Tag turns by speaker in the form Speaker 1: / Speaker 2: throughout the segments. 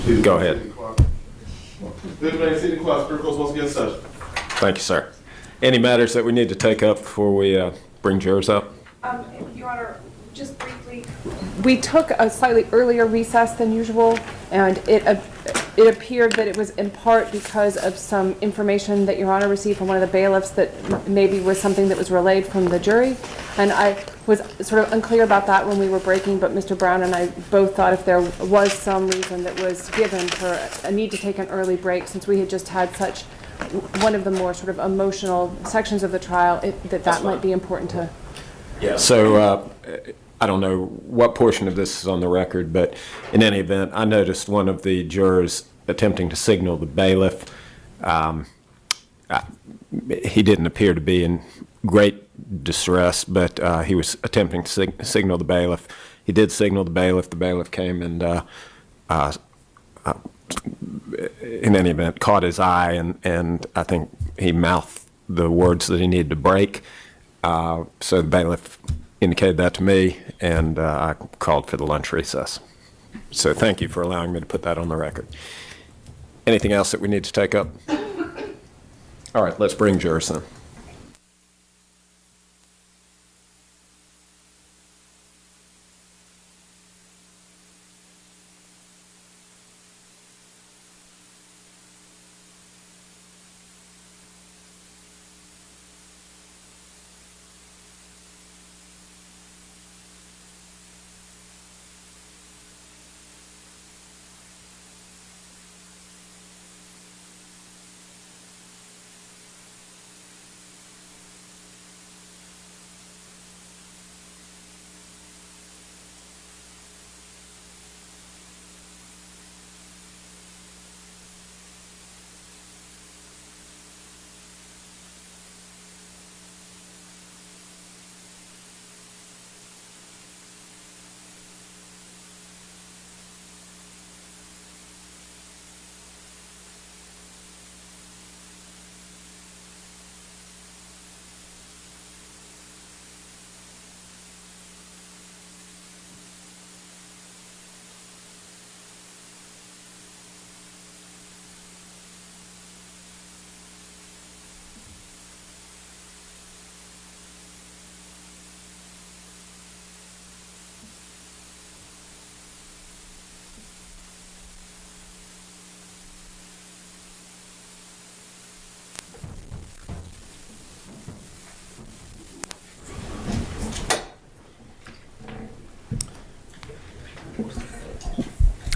Speaker 1: Go ahead.
Speaker 2: Good City Clerk, Circles once again session.
Speaker 1: Thank you, sir. Any matters that we need to take up before we bring jurors up?
Speaker 3: Your Honor, just briefly, we took a slightly earlier recess than usual, and it appeared that it was in part because of some information that Your Honor received from one of the bailiffs that maybe was something that was relayed from the jury. And I was sort of unclear about that when we were breaking, but Mr. Brown and I both thought if there was some reason that was given for a need to take an early break, since we had just had such one of the more sort of emotional sections of the trial, that might be important to.
Speaker 1: Yeah. So I don't know what portion of this is on the record, but in any event, I noticed one of the jurors attempting to signal the bailiff. He didn't appear to be in great distress, but he was attempting to signal the bailiff. He did signal the bailiff. The bailiff came and, in any event, caught his eye, and I think he mouthed the words that he needed to break. So the bailiff indicated that to me, and I called for the lunch recess. So thank you for allowing me to put that on the record. Anything else that we need to take up? All right, let's bring jurors in.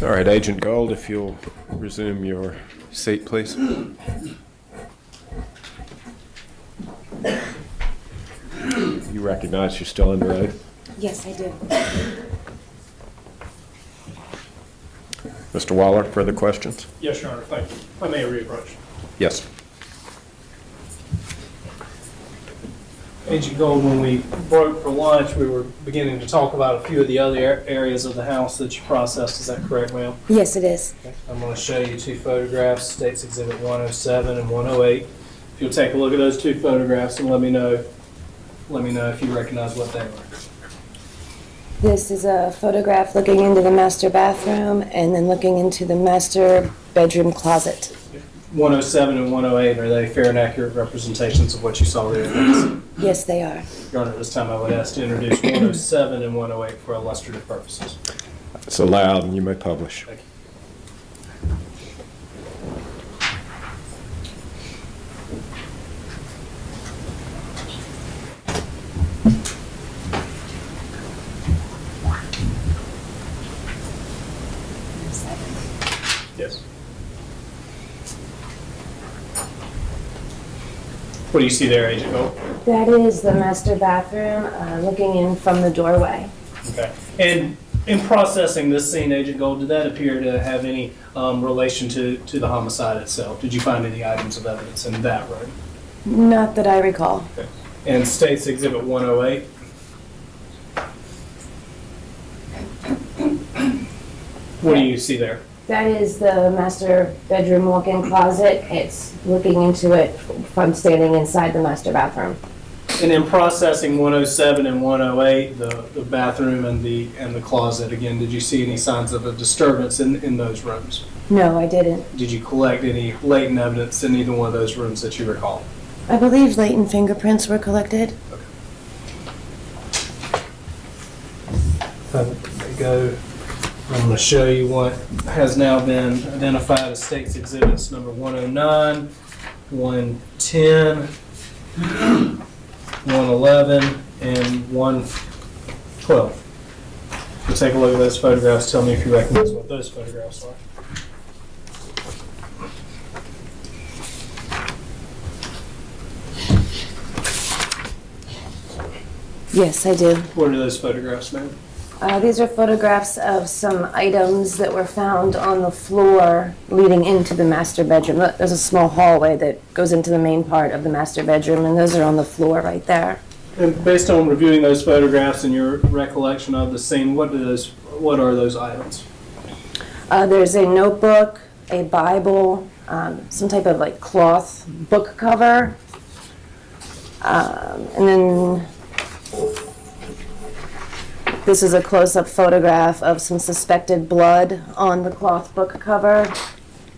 Speaker 1: All right, Agent Gold, if you'll resume your seat, please. You recognize you're still under oath?
Speaker 4: Yes, I do.
Speaker 1: Mr. Waller, further questions?
Speaker 5: Yes, Your Honor, thank you. If I may reapproach.
Speaker 1: Yes.
Speaker 5: Agent Gold, when we broke for lunch, we were beginning to talk about a few of the other areas of the house that you processed. Is that correct, ma'am?
Speaker 4: Yes, it is.
Speaker 5: Okay. I'm going to show you two photographs, States Exhibit 107 and 108. If you'll take a look at those two photographs and let me know if you recognize what they are.
Speaker 4: This is a photograph looking into the master bathroom and then looking into the master bedroom closet.
Speaker 5: 107 and 108, are they fair and accurate representations of what you saw there?
Speaker 4: Yes, they are.
Speaker 5: Your Honor, at this time I would ask to introduce 107 and 108 for illustrative purposes.
Speaker 1: It's allowed and you may publish.
Speaker 5: Thank you. Yes. What do you see there, Agent Gold?
Speaker 4: That is the master bathroom, looking in from the doorway.
Speaker 5: Okay. And in processing this scene, Agent Gold, did that appear to have any relation to the homicide itself? Did you find any items of evidence in that room?
Speaker 4: Not that I recall.
Speaker 5: Okay. And State's Exhibit 108? What do you see there?
Speaker 4: That is the master bedroom walk-in closet. It's looking into it from standing inside the master bathroom.
Speaker 5: And in processing 107 and 108, the bathroom and the closet, again, did you see any signs of a disturbance in those rooms?
Speaker 4: No, I didn't.
Speaker 5: Did you collect any latent evidence in either one of those rooms that you recall?
Speaker 4: I believe latent fingerprints were collected.
Speaker 5: There you go. I'm going to show you what has now been identified as State's Exhibits number 109, 110, 111, and 112. So take a look at those photographs. Tell me if you recognize what those photographs are.
Speaker 4: Yes, I do.
Speaker 5: What are those photographs, ma'am?
Speaker 4: These are photographs of some items that were found on the floor leading into the master bedroom. There's a small hallway that goes into the main part of the master bedroom, and those are on the floor right there.
Speaker 5: And based on reviewing those photographs and your recollection of the scene, what are those items?
Speaker 4: There's a notebook, a Bible, some type of like cloth book cover, and then this is a close-up photograph of some suspected blood on the cloth book cover.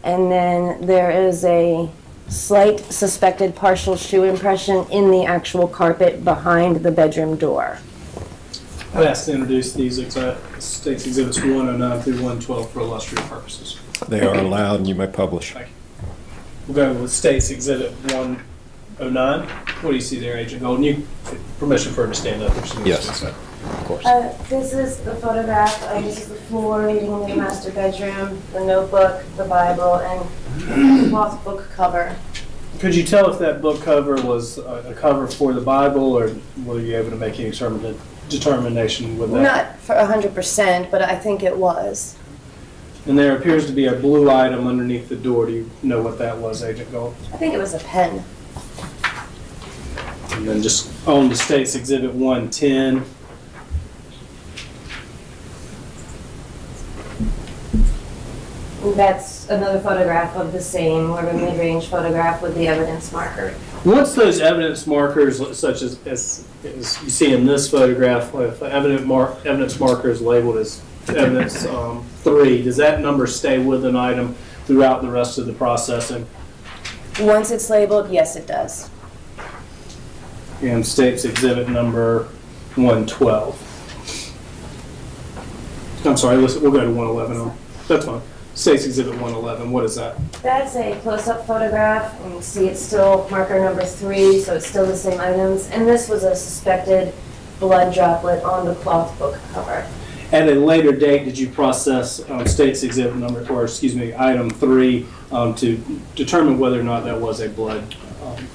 Speaker 4: And then there is a slight suspected partial shoe impression in the actual carpet behind the bedroom door.
Speaker 5: I'd ask to introduce these State's Exhibits 109 through 112 for illustrative purposes.
Speaker 1: They are allowed and you may publish.
Speaker 5: Thank you. We'll go with State's Exhibit 109. What do you see there, Agent Golden? You permission for her to stand up if she wants to.
Speaker 1: Yes. Of course.
Speaker 4: This is the photograph. This is the floor leading into the master bedroom, the notebook, the Bible, and the cloth book cover.
Speaker 5: Could you tell if that book cover was a cover for the Bible, or were you able to make any determination with that?
Speaker 4: Not for 100%, but I think it was.
Speaker 5: And there appears to be a blue item underneath the door. Do you know what that was, Agent Gold?
Speaker 4: I think it was a pen.
Speaker 5: And then just on to State's Exhibit 110.
Speaker 4: That's another photograph of the same, more of a mid-range photograph with the evidence marker.
Speaker 5: Once those evidence markers, such as you see in this photograph, if evidence marker is labeled as evidence 3, does that number stay with an item throughout the rest of the processing?
Speaker 4: Once it's labeled, yes, it does.
Speaker 5: And State's Exhibit number 112. I'm sorry, listen, we'll go to 111. That's fine. State's Exhibit 111, what is that?
Speaker 4: That's a close-up photograph, and you see it's still marker number 3, so it's still the same items. And this was a suspected blood droplet on the cloth book cover.
Speaker 5: At a later date, did you process State's Exhibit number, or excuse me, item 3 to determine whether or not that was a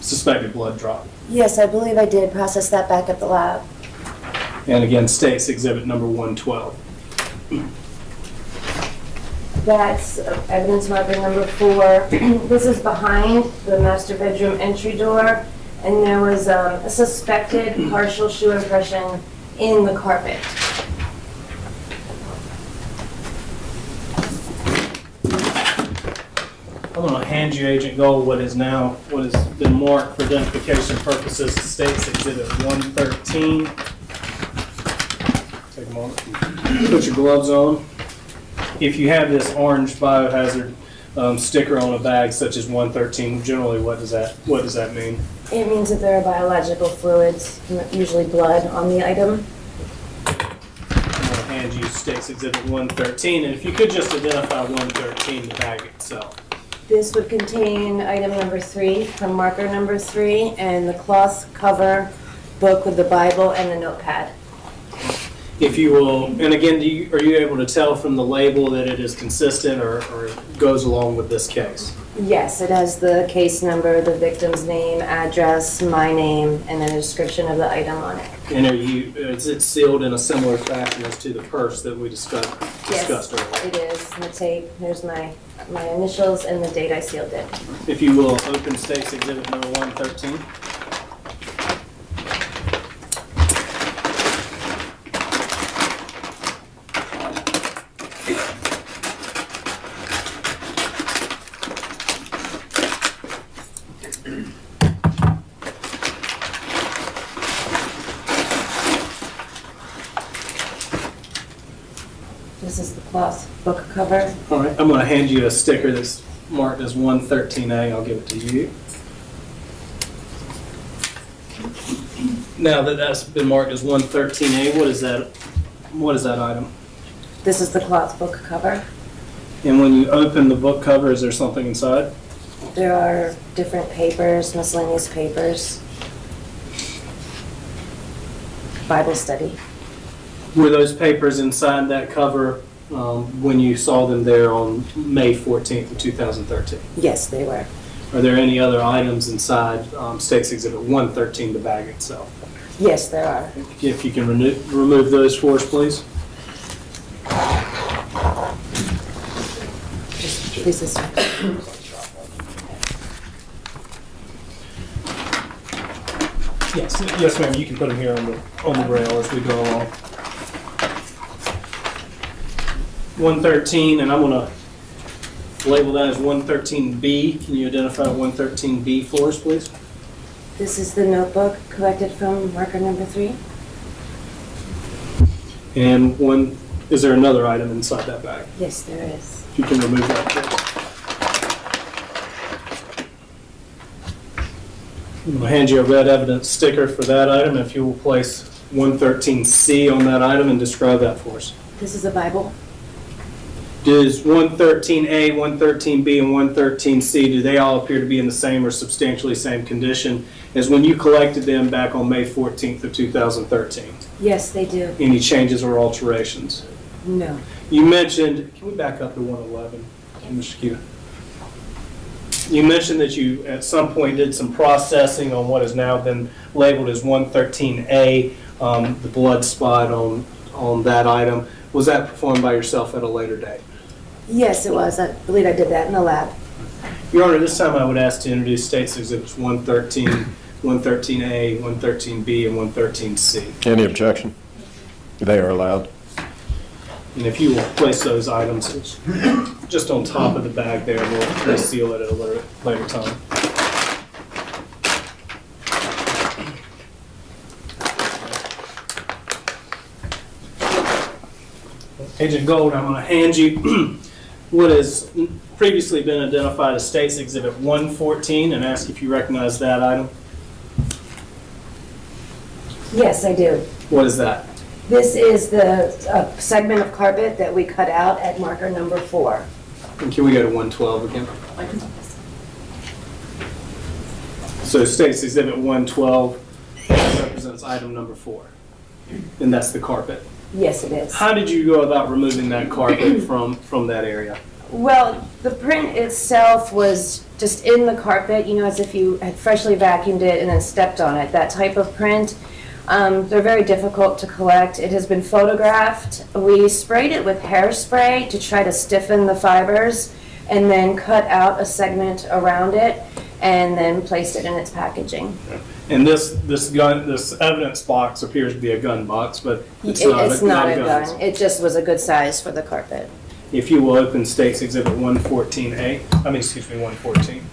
Speaker 5: suspected blood drop?
Speaker 4: Yes, I believe I did process that back at the lab.
Speaker 5: And again, State's Exhibit number 112.
Speaker 4: That's evidence marker number 4. This is behind the master bedroom entry door, and there was a suspected partial shoe impression in the carpet.
Speaker 5: I'm going to hand you, Agent Gold, what has been marked for identification purposes, State's Exhibit 113. Take a moment. Put your gloves on. If you have this orange biohazard sticker on a bag such as 113, generally what does that mean?
Speaker 4: It means that there are biological fluids, usually blood, on the item.
Speaker 5: I'm going to hand you State's Exhibit 113, and if you could just identify 113, the bag itself.
Speaker 4: This would contain item number 3 from marker number 3 and the cloth cover book with the Bible and the notepad.
Speaker 5: If you will, and again, are you able to tell from the label that it is consistent or goes along with this case?
Speaker 4: Yes, it has the case number, the victim's name, address, my name, and then a description of the item on it.
Speaker 5: And is it sealed in a similar fashion as to the purse that we discussed earlier?
Speaker 4: Yes, it is. The tape, here's my initials and the date I sealed it.
Speaker 5: If you will, open State's Exhibit number 113.
Speaker 4: This is the cloth book cover.
Speaker 5: All right, I'm going to hand you a sticker that's marked as 113A. I'll give it to you. Now that that's been marked as 113A, what is that? What is that item?
Speaker 4: This is the cloth book cover.
Speaker 5: And when you open the book cover, is there something inside?
Speaker 4: There are different papers, miscellaneous papers. Bible study.
Speaker 5: Were those papers inside that cover when you saw them there on May 14th of 2013?
Speaker 4: Yes, they were.
Speaker 5: Are there any other items inside State's Exhibit 113, the bag itself?
Speaker 4: Yes, there are.
Speaker 5: If you can remove those for us, please.
Speaker 4: Just please this way.
Speaker 5: Yes, ma'am. You can put them here on the rail as we go along. 113, and I'm going to label that as 113B. Can you identify 113B for us, please?
Speaker 4: This is the notebook collected from marker number 3.
Speaker 5: And is there another item inside that bag?
Speaker 4: Yes, there is.
Speaker 5: If you can remove that, please. I'm going to hand you a red evidence sticker for that item. If you will place 113C on that item and describe that for us.
Speaker 4: This is a Bible.
Speaker 5: Does 113A, 113B, and 113C, do they all appear to be in the same or substantially same condition as when you collected them back on May 14th of 2013?
Speaker 4: Yes, they do.
Speaker 5: Any changes or alterations?
Speaker 4: No.
Speaker 5: You mentioned, can we back up to 111, Mr. Keeton? You mentioned that you at some point did some processing on what has now been labeled as 113A, the blood spot on that item. Was that performed by yourself at a later date?
Speaker 4: Yes, it was. I believe I did that in the lab.
Speaker 5: Your Honor, this time I would ask to introduce State's Exhibits 113, 113A, 113B, and 113C.
Speaker 1: Any objection? They are allowed.
Speaker 5: And if you will place those items just on top of the bag there, we'll reseal it at a later time. Agent Gold, I'm going to hand you what has previously been identified as State's Exhibit 114 and ask if you recognize that item.
Speaker 4: Yes, I do.
Speaker 5: What is that?
Speaker 4: This is the segment of carpet that we cut out at marker number 4.
Speaker 5: And can we go to 112 again? So State's Exhibit 112 represents item number 4, and that's the carpet.
Speaker 4: Yes, it is.
Speaker 5: How did you go about removing that carpet from that area?
Speaker 4: Well, the print itself was just in the carpet, you know, as if you had freshly vacuumed it and then stepped on it, that type of print. They're very difficult to collect. It has been photographed. We sprayed it with hairspray to try to stiffen the fibers and then cut out a segment around it and then placed it in its packaging.
Speaker 5: And this evidence box appears to be a gun box, but it's
Speaker 4: not a gun. It just was a good size for the carpet.
Speaker 5: If you will open State's Exhibit 114A, excuse me, 114.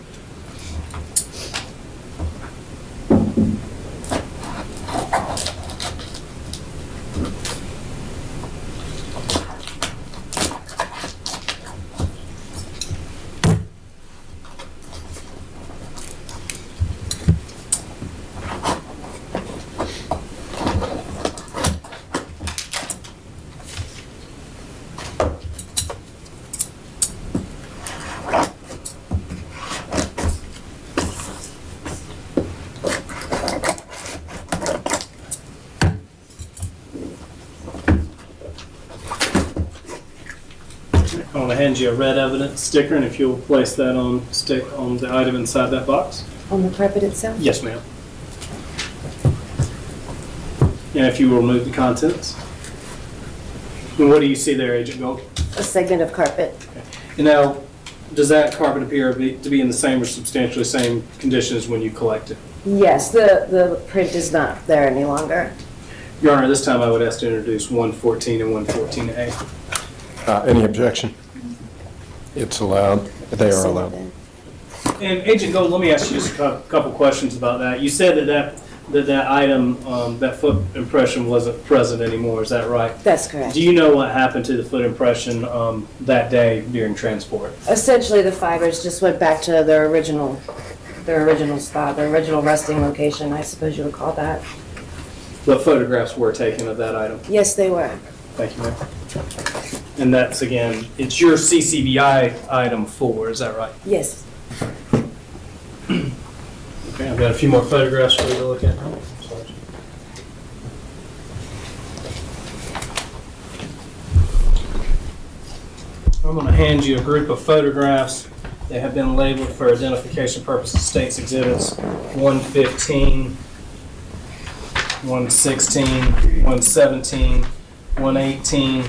Speaker 5: I want to hand you a red evidence sticker, and if you'll place that on the item inside that box.
Speaker 4: On the carpet itself?
Speaker 5: Yes, ma'am. And if you will remove the contents. And what do you see there, Agent Gold?
Speaker 4: A segment of carpet.
Speaker 5: Okay. And now, does that carpet appear to be in the same or substantially same condition as when you collected?
Speaker 4: Yes, the print is not there any longer.
Speaker 5: Your Honor, this time I would ask to introduce 114 and 114A.
Speaker 1: Any objection? It's allowed. They are allowed.
Speaker 5: And Agent Gold, let me ask you just a couple questions about that. You said that that item, that foot impression wasn't present anymore, is that right?
Speaker 4: That's correct.
Speaker 5: Do you know what happened to the foot impression that day during transport?
Speaker 4: Essentially, the fibers just went back to their original spot, their original resting location, I suppose you would call that.
Speaker 5: What photographs were taken of that item?
Speaker 4: Yes, they were.
Speaker 5: Thank you, ma'am. And that's, again, it's your CCBI item 4, is that right?
Speaker 4: Yes.
Speaker 5: Okay, I've got a few more photographs for you to look at now. Sorry. I'm going to hand you a group of photographs. They have been labeled for identification purposes, State's Exhibits 115, 116, 117, 118,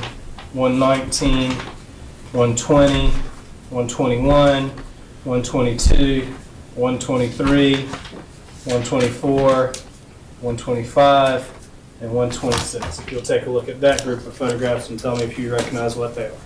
Speaker 5: 119, 120, 121, 122, 123, 124, 125, and 126. If you'll take a look at that group of photographs and tell me if you recognize what they are.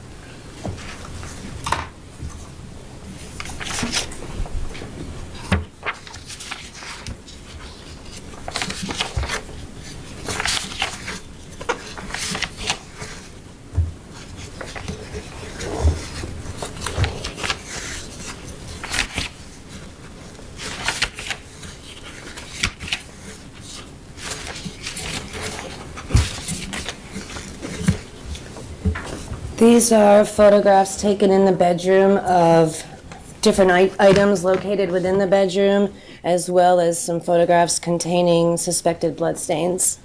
Speaker 4: These are photographs taken in the bedroom of different items located within the bedroom, as well as some photographs containing suspected bloodstains.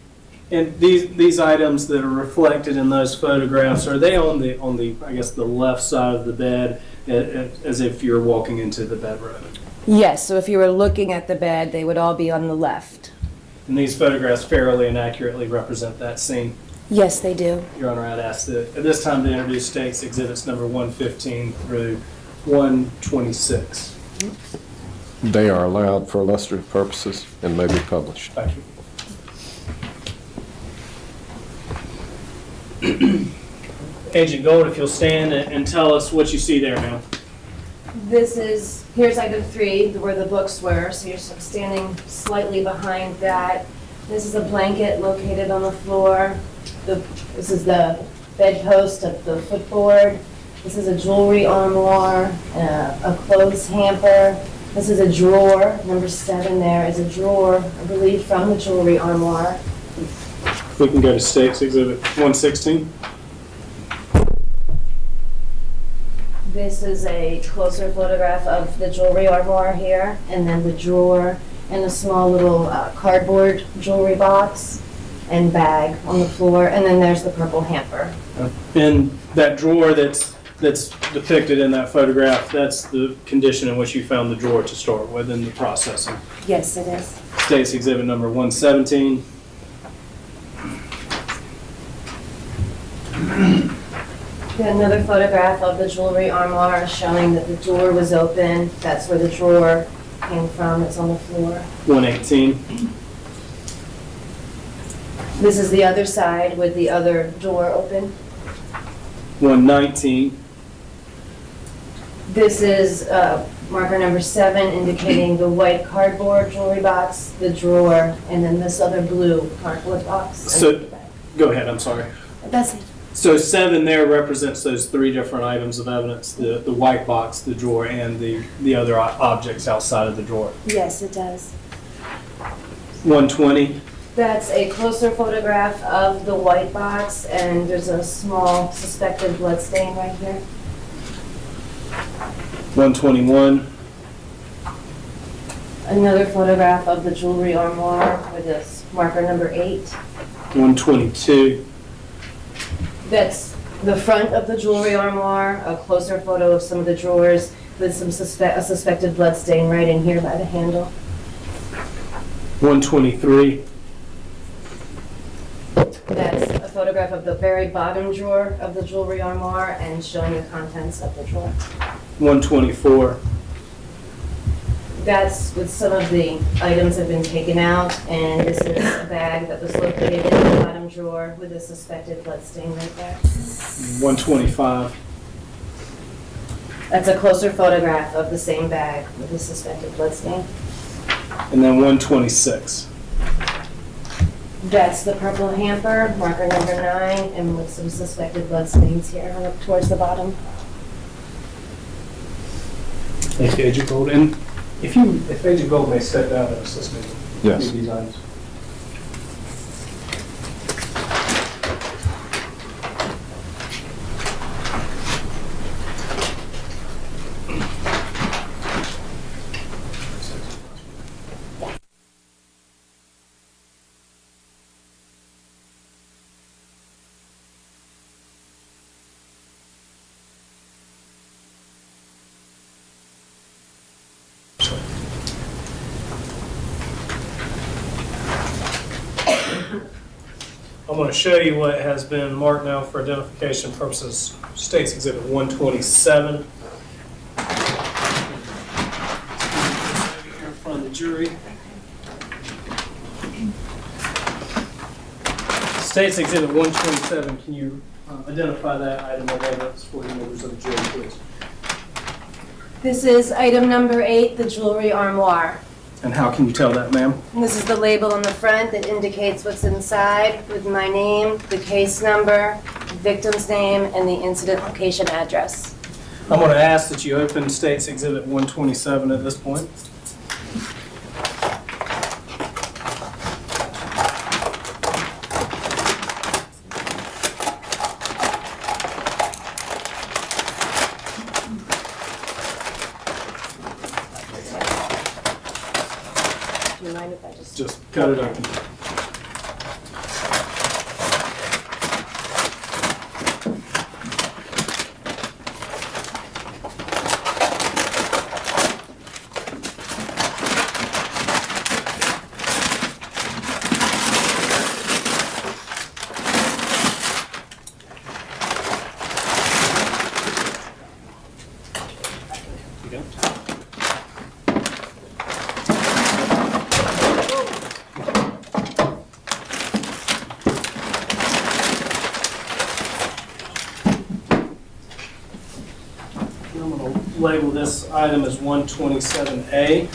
Speaker 5: And these items that are reflected in those photographs, are they on the I guess the left side of the bed, as if you're walking into the bedroom?
Speaker 4: Yes, so if you were looking at the bed, they would all be on the left.
Speaker 5: And these photographs fairly and accurately represent that scene.
Speaker 4: Yes, they do.
Speaker 5: Your Honor, I'd ask that at this time to introduce State's Exhibits number 115 through 126.
Speaker 1: They are allowed for illustrative purposes and may be published.
Speaker 5: Thank you. Agent Gold, if you'll stand and tell us what you see there now.
Speaker 4: Here's item 3, where the books were, so you're standing slightly behind that. This is a blanket located on the floor. This is the bedpost of the footboard. This is a jewelry armoire, a clothes hamper. This is a drawer. Number 7 there is a drawer, I believe, from the jewelry armoire.
Speaker 5: If we can go to State's Exhibit 116.
Speaker 4: This is a closer photograph of the jewelry armoire here, and then the drawer and a small little cardboard jewelry box and bag on the floor, and then there's the purple hamper.
Speaker 5: And that drawer that's depicted in that photograph, that's the condition in which you found the drawer to start with in the processing.
Speaker 4: Yes, it is.
Speaker 5: State's Exhibit number 117.
Speaker 4: Another photograph of the jewelry armoire showing that the door was open. That's where the drawer came from. It's on the floor.
Speaker 5: 118.
Speaker 4: This is the other side with the other door open.
Speaker 5: 119.
Speaker 4: This is marker number 7 indicating the white cardboard jewelry box, the drawer, and then this other blue cardboard box.
Speaker 5: So, go ahead, I'm sorry.
Speaker 4: That's it.
Speaker 5: So 7 there represents those 3 different items of evidence, the white box, the drawer, and the other objects outside of the drawer.
Speaker 4: Yes, it does.
Speaker 5: 120.
Speaker 4: That's a closer photograph of the white box, and there's a small suspected blood stain right here.
Speaker 5: 121.
Speaker 4: Another photograph of the jewelry armoire with this marker number 8.
Speaker 5: 122.
Speaker 4: That's the front of the jewelry armoire, a closer photo of some of the drawers with some a suspected blood stain right in here by the handle.
Speaker 5: 123.
Speaker 4: That's a photograph of the very bottom drawer of the jewelry armoire and showing the contents of the drawer.
Speaker 5: 124.
Speaker 4: That's with some of the items have been taken out, and this is a bag that was located in the bottom drawer with a suspected blood stain right there.
Speaker 5: 125.
Speaker 4: That's a closer photograph of the same bag with the suspected blood stain.
Speaker 5: And then 126.
Speaker 4: That's the purple hamper, marker number 9, and with some suspected blood stains here up towards the bottom.
Speaker 5: Thank you, Agent Gold. And if Agent Gold may step down and assist me with
Speaker 1: Yes.
Speaker 5: these items. I'm going to show you what has been marked now for identification purposes. State's Exhibit 127. Here in front of the jury. State's Exhibit 127. Can you identify that item of evidence for the members of the jury, please?
Speaker 4: This is item number 8, the jewelry armoire.
Speaker 5: And how can you tell that, ma'am?
Speaker 4: And this is the label on the front that indicates what's inside with my name, the case number, the victim's name, and the incident location address.
Speaker 5: I'm going to ask that you open State's Exhibit 127 at this point.
Speaker 4: Do you mind if I
Speaker 5: Just cut it open. I'm going to label this item as 127A.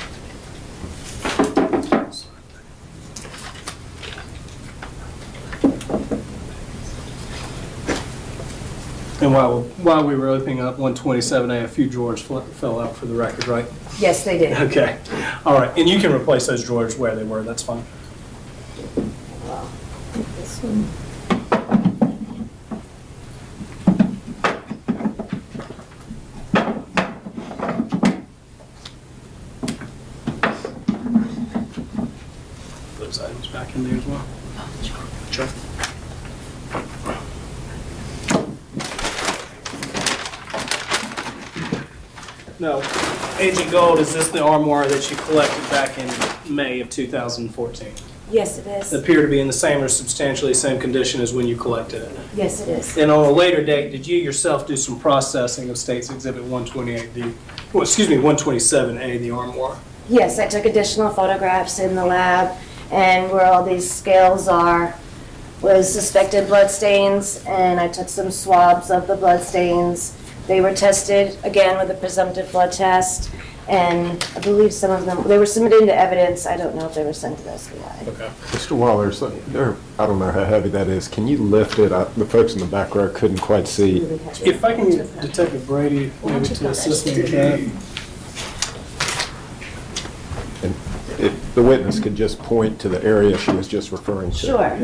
Speaker 5: And while we were opening up 127A, a few drawers fell out for the record, right?
Speaker 4: Yes, they did.
Speaker 5: Okay. All right. And you can replace those drawers where they were. That's fine.
Speaker 4: This one.
Speaker 5: Those items back in there as well. Sure. No. Agent Gold, is this the armoire that you collected back in May of 2014?
Speaker 4: Yes, it is.
Speaker 5: It appear to be in the same or substantially same condition as when you collected it.
Speaker 4: Yes, it is.
Speaker 5: And on a later date, did you yourself do some processing of State's Exhibit 127A, the armoire?
Speaker 4: Yes, I took additional photographs in the lab, and where all these scales are was suspected blood stains, and I took some swabs of the blood stains. They were tested, again, with a presumptive blood test, and I believe some of them, they were submitted into evidence. I don't know if they were sent to the SBI.
Speaker 5: Okay.
Speaker 1: Mr. Waller, I don't know how heavy that is. Can you lift it? The folks in the back row couldn't quite see.
Speaker 5: If I can get Detective Brady maybe to assist me with that.
Speaker 1: And if the witness could just point to the area she was just referring to.
Speaker 4: Sure.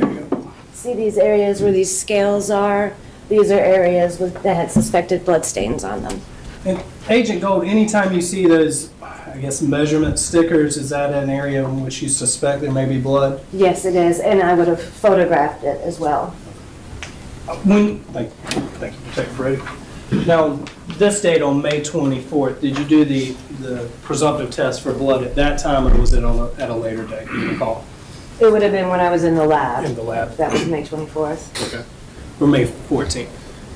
Speaker 4: See these areas where these scales are? These are areas that had suspected blood stains on them.
Speaker 5: And Agent Gold, anytime you see those, I guess, measurement stickers, is that an area in which you suspect there may be blood?
Speaker 4: Yes, it is, and I would have photographed it as well.
Speaker 5: Thank you, Detective Brady. Now, this date on May 24th, did you do the presumptive test for blood at that time, or was it at a later date, do you recall?
Speaker 4: It would have been when I was in the lab.
Speaker 5: In the lab.
Speaker 4: That was May 24th.
Speaker 5: Okay. Or May 14th?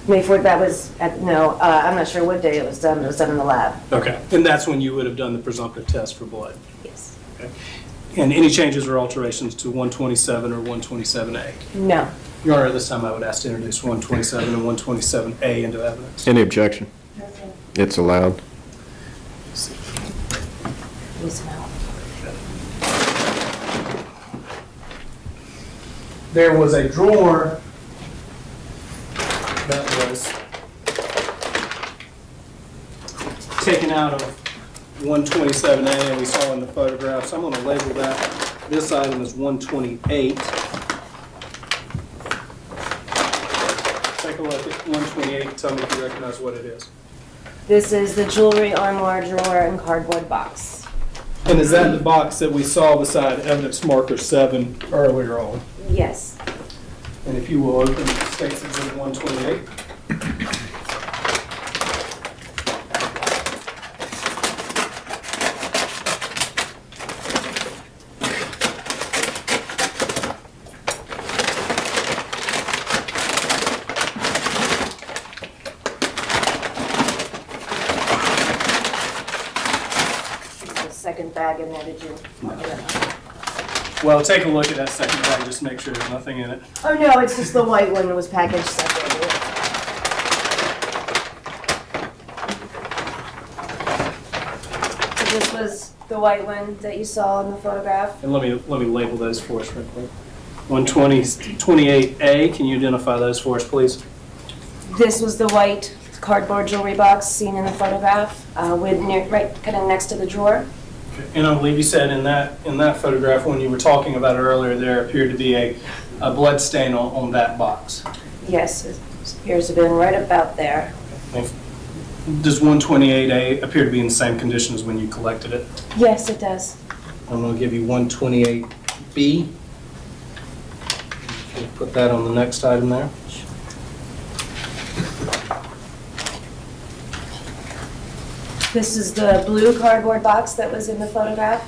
Speaker 4: May 4th, that was, I'm not sure what day it was done, but it was done in the lab.
Speaker 5: Okay. And that's when you would have done the presumptive test for blood?
Speaker 4: Yes.
Speaker 5: Okay. And any changes or alterations to 127 or 127A?
Speaker 4: No.
Speaker 5: Your Honor, at this time I would ask to introduce 127 and 127A into evidence.
Speaker 1: Any objection? It's allowed.
Speaker 4: Yes, no.
Speaker 5: there was a drawer that was taken out of 127A, and we saw in the photograph. So I'm going to label that. This item is 128. Take a look at 128. Tell me if you recognize what it is.
Speaker 4: This is the jewelry armoire drawer and cardboard box.
Speaker 5: And is that the box that we saw beside evidence marker 7 earlier on?
Speaker 4: Yes.
Speaker 5: And if you will open State's Exhibit 128.
Speaker 4: Second bag in there, did you?
Speaker 5: Well, take a look at that second bag, just make sure there's nothing in it.
Speaker 4: Oh, no, it's just the white one that was packaged separately. So this was the white one that you saw in the photograph?
Speaker 5: And let me label those for us real quick. 128A, can you identify those for us, please?
Speaker 4: This was the white cardboard jewelry box seen in the photograph, right kind of next to the drawer.
Speaker 5: And I believe you said in that photograph, when you were talking about it earlier, there appeared to be a blood stain on that box.
Speaker 4: Yes, it appears to have been right about there.
Speaker 5: Does 128A appear to be in the same condition as when you collected it?
Speaker 4: Yes, it does.
Speaker 5: I'm going to give you 128B. Put that on the next item there.
Speaker 4: This is the blue cardboard box that was in the photograph.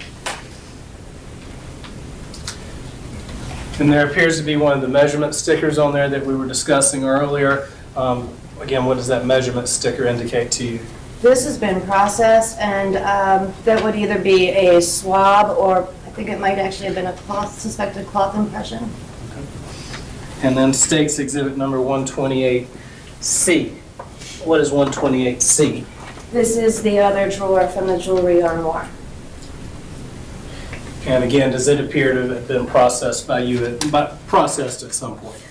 Speaker 5: And there appears to be one of the measurement stickers on there that we were discussing earlier. Again, what does that measurement sticker indicate to you?
Speaker 4: This has been processed, and that would either be a swab or I think it might actually have been a suspected cloth impression.
Speaker 5: Okay. And then State's Exhibit number 128C. What is 128C?
Speaker 4: This is the other drawer from the jewelry armoire.
Speaker 5: And again, does it appear to have been processed by you, processed at some point?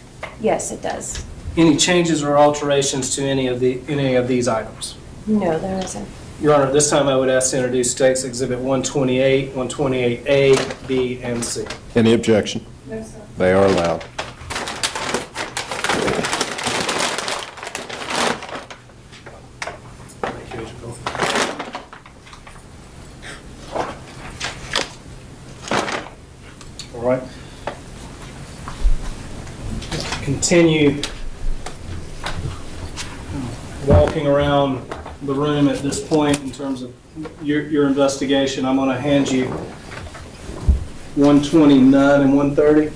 Speaker 4: Yes, it does.
Speaker 5: Any changes or alterations to any of these items?
Speaker 4: No, there isn't.
Speaker 5: Your Honor, this time I would ask to introduce State's Exhibit 128, 128A, B, and C.
Speaker 1: Any objection?
Speaker 3: No, sir.
Speaker 1: They are allowed.
Speaker 5: All right. Continue walking around the room at this point in terms of your investigation. I'm going to hand you 129 and 130.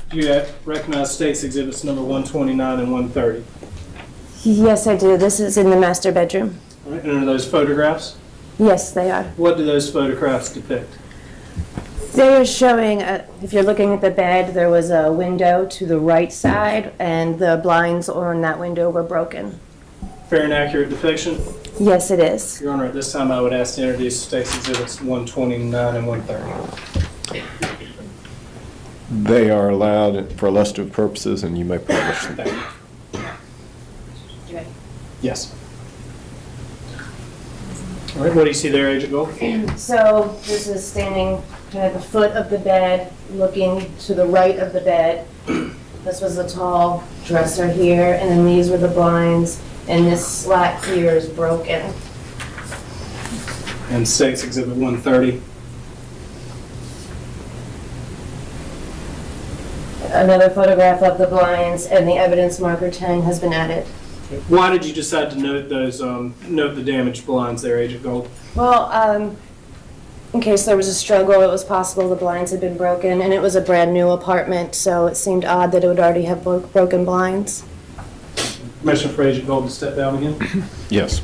Speaker 5: Do you recognize State's Exhibits number 129 and 130?
Speaker 4: Yes, I do. This is in the master bedroom.
Speaker 5: All right. And are those photographs?
Speaker 4: Yes, they are.
Speaker 5: What do those photographs depict?
Speaker 4: They're showing, if you're looking at the bed, there was a window to the right side, and the blinds on that window were broken.
Speaker 5: Fair and accurate depiction?
Speaker 4: Yes, it is.
Speaker 5: Your Honor, at this time I would ask to introduce State's Exhibits 129 and 130.
Speaker 1: They are allowed for illustrative purposes, and you may publish them.
Speaker 5: Thank you.
Speaker 4: Ready?
Speaker 5: Yes. All right, what do you see there, Agent Gold?
Speaker 4: So this is standing kind of at the foot of the bed, looking to the right of the bed. This was a tall dresser here, and then these were the blinds, and this slat here is broken.
Speaker 5: And State's Exhibit 130.
Speaker 4: Another photograph of the blinds, and the evidence marker 10 has been added.
Speaker 5: Why did you decide to note those, note the damaged blinds there, Agent Gold?
Speaker 4: Well, in case there was a struggle, it was possible the blinds had been broken, and it was a brand new apartment, so it seemed odd that it would already have broken blinds.
Speaker 5: Permission for Agent Gold to step down again?
Speaker 1: Yes.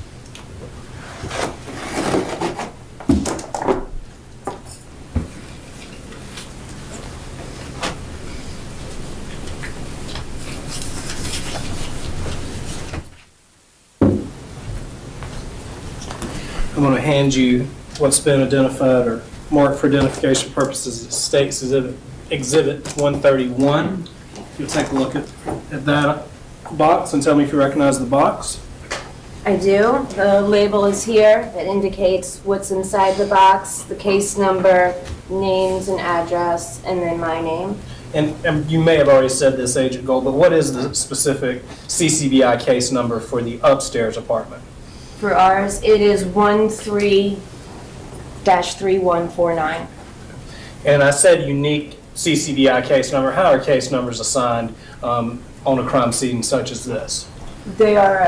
Speaker 5: I'm going to hand you what's been identified or marked for identification purposes as State's Exhibit 131. You'll take a look at that box and tell me if you recognize the box.
Speaker 4: I do. The label is here that indicates what's inside the box, the case number, names and address, and then my name.
Speaker 5: And you may have already said this, Agent Gold, but what is the specific CCBI case number for the upstairs apartment?
Speaker 4: For ours, it is 13-3149.
Speaker 5: And I said unique CCBI case number. How are case numbers assigned on a crime scene such as this?
Speaker 4: They are,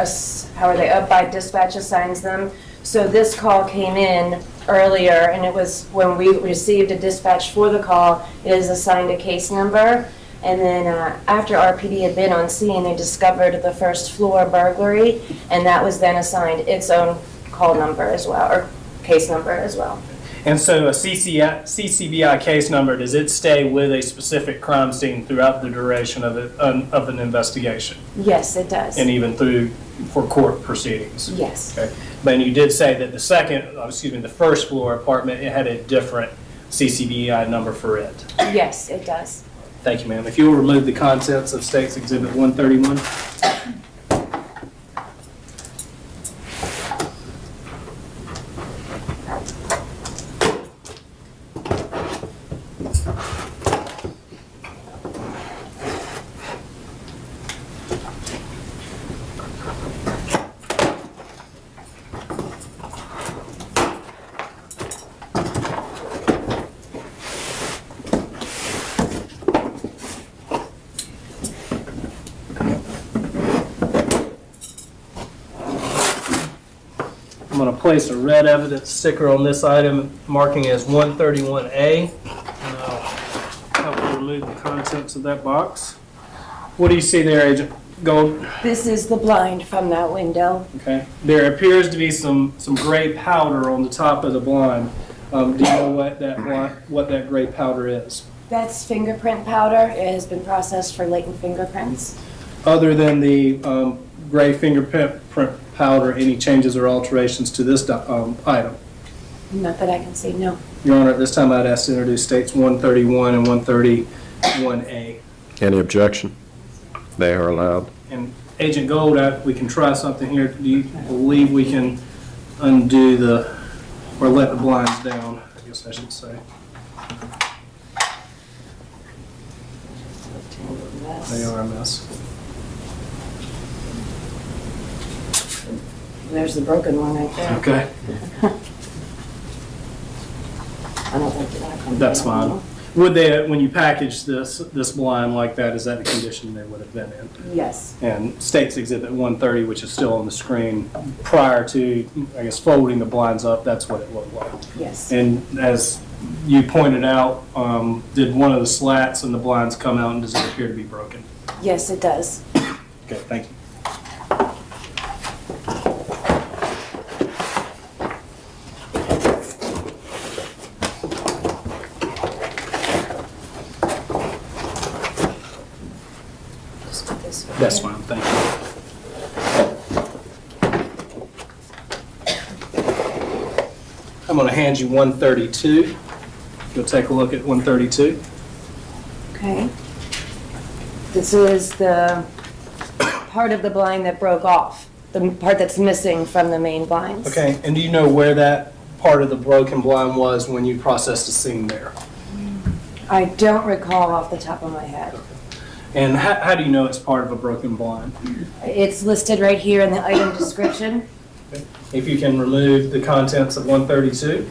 Speaker 4: how are they, up by dispatch assigns them. So this call came in earlier, and it was when we received a dispatch for the call, it is assigned a case number. And then after RPD had been on scene, they discovered the first floor burglary, and that was then assigned its own call number as well, or case number as well.
Speaker 5: And so a CCBI case number, does it stay with a specific crime scene throughout the duration of an investigation?
Speaker 4: Yes, it does.
Speaker 5: And even for court proceedings?
Speaker 4: Yes.
Speaker 5: Okay. But you did say that the first floor apartment, it had a different CCBI number for it.
Speaker 4: Yes, it does.
Speaker 5: Thank you, ma'am. If you will remove the contents of State's Exhibit 131. I'm going to place a red evidence sticker on this item marking as 131A. And I'll help you remove the contents of that box. What do you see there, Agent Gold?
Speaker 4: This is the blind from that window.
Speaker 5: Okay. There appears to be some gray powder on the top of the blind. Do you know what that gray powder is?
Speaker 4: That's fingerprint powder. It has been processed for latent fingerprints.
Speaker 5: Other than the gray fingerprint powder, any changes or alterations to this item?
Speaker 4: Not that I can see, no.
Speaker 5: Your Honor, at this time I'd ask to introduce States 131 and 131A.
Speaker 1: Any objection? They are allowed.
Speaker 5: And Agent Gold, we can try something here. Do you believe we can undo or let the blinds down, I guess I should say. They are a mess.
Speaker 4: There's the broken one right there.
Speaker 5: Okay.
Speaker 4: I don't think that can.
Speaker 5: That's fine. Would they, when you package this blind like that, is that the condition they would have been in?
Speaker 4: Yes.
Speaker 5: And State's Exhibit 130, which is still on the screen, prior to, I guess, folding the blinds up, that's what it looked like.
Speaker 4: Yes.
Speaker 5: And as you pointed out, did one of the slats in the blinds come out and does it appear to be broken?
Speaker 4: Yes, it does.
Speaker 5: Okay, thank you. That's fine, thank you. I'm going to hand you 132. You'll take a look at 132.
Speaker 4: Okay. This is the part of the blind that broke off, the part that's missing from the main blinds.
Speaker 5: Okay, and do you know where that part of the broken blind was when you processed the scene there?
Speaker 4: I don't recall off the top of my head.
Speaker 5: And how do you know it's part of a broken blind?
Speaker 4: It's listed right here in the item description.
Speaker 5: Okay. If you can remove the contents of 132.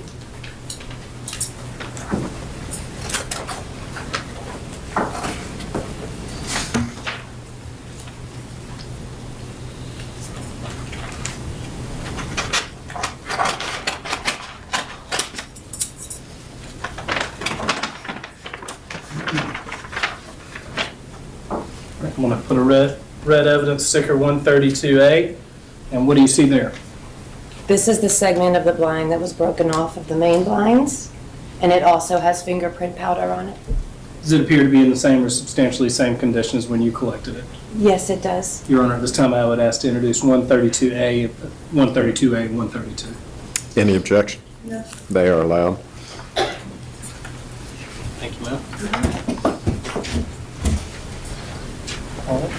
Speaker 5: I'm going to put a red evidence sticker 132A. And what do you see there?
Speaker 4: This is the segment of the blind that was broken off of the main blinds, and it also has fingerprint powder on it.
Speaker 5: Does it appear to be in the same or substantially same condition as when you collected it?
Speaker 4: Yes, it does.
Speaker 5: Your Honor, at this time I would ask to introduce 132A, 132A, and 132.
Speaker 1: Any objection?
Speaker 3: No.
Speaker 1: They are allowed.
Speaker 5: Thank you, ma'am. All right.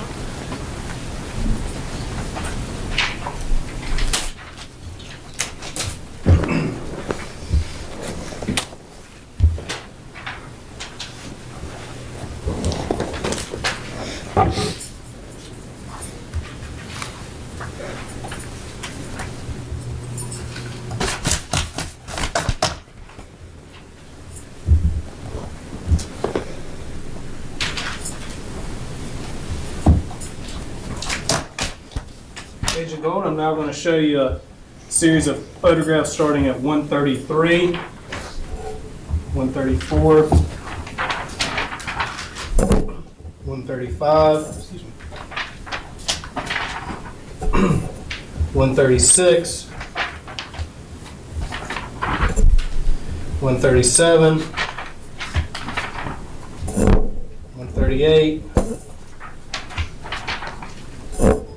Speaker 5: Agent Gold, I'm now going to show you a series of photographs starting at 133, 134, 135, 136, 137, 138,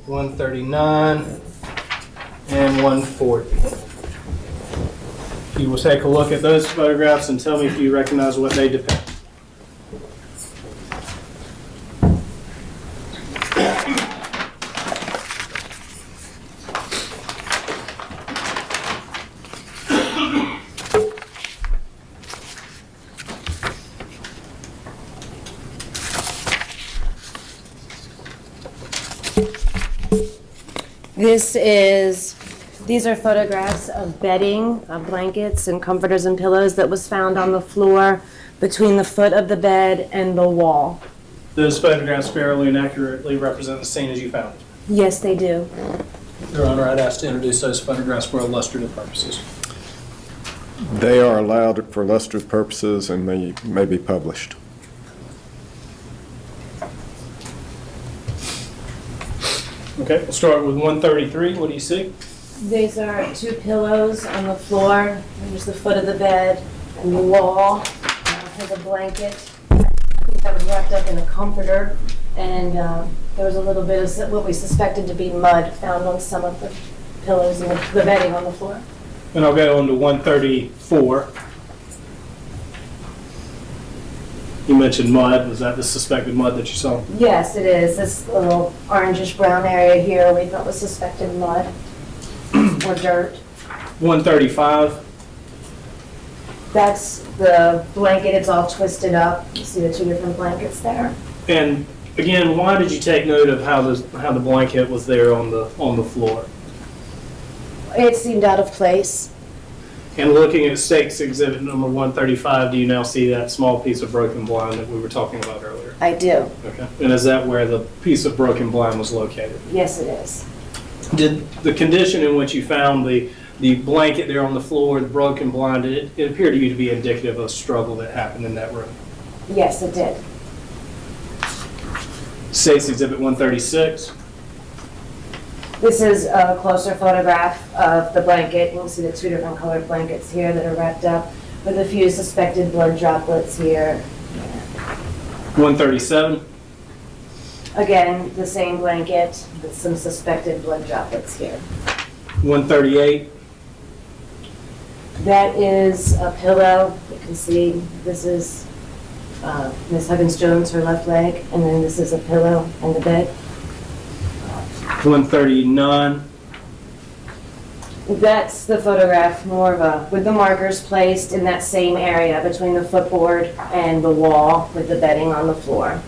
Speaker 5: 139, and 140. You will take a look at those photographs and tell me if you recognize what they depict.
Speaker 4: These are photographs of bedding, of blankets and comforters and pillows that was found on the floor between the foot of the bed and the wall.
Speaker 5: Those photographs fairly and accurately represent the scene as you found it.
Speaker 4: Yes, they do.
Speaker 5: Your Honor, I'd ask to introduce those photographs for illustrative purposes.
Speaker 1: They are allowed for illustrative purposes and they may be published.
Speaker 5: Okay, we'll start with 133. What do you see?
Speaker 4: These are two pillows on the floor. There's the foot of the bed and the wall. Has a blanket that was wrapped up in a comforter, and there was a little bit of what we suspected to be mud found on some of the pillows and the bedding on the floor.
Speaker 5: And I'll go on to 134. You mentioned mud. Was that the suspected mud that you saw?
Speaker 4: Yes, it is. This little orangish brown area here we thought was suspected mud or dirt.
Speaker 5: 135.
Speaker 4: That's the blanket. It's all twisted up. You see the two different blankets there.
Speaker 5: And again, why did you take note of how the blanket was there on the floor?
Speaker 4: It seemed out of place.
Speaker 5: And looking at State's Exhibit number 135, do you now see that small piece of broken blind that we were talking about earlier?
Speaker 4: I do.
Speaker 5: Okay. And is that where the piece of broken blind was located?
Speaker 4: Yes, it is.
Speaker 5: Did the condition in which you found the blanket there on the floor, the broken blind, it appeared to you to be indicative of a struggle that happened in that room?
Speaker 4: Yes, it did.
Speaker 5: State's Exhibit 136.
Speaker 4: This is a closer photograph of the blanket. You can see the two different colored blankets here that are wrapped up with a few suspected blood droplets here.
Speaker 5: 137.
Speaker 4: Again, the same blanket with some suspected blood droplets here.
Speaker 5: 138.
Speaker 4: That is a pillow. You can see this is Miss Huggins-Jones, her left leg, and then this is a pillow in the bed.
Speaker 5: 139.
Speaker 4: That's the photograph, more of a, with the markers placed in that same area between the footboard and the wall with the bedding on the floor.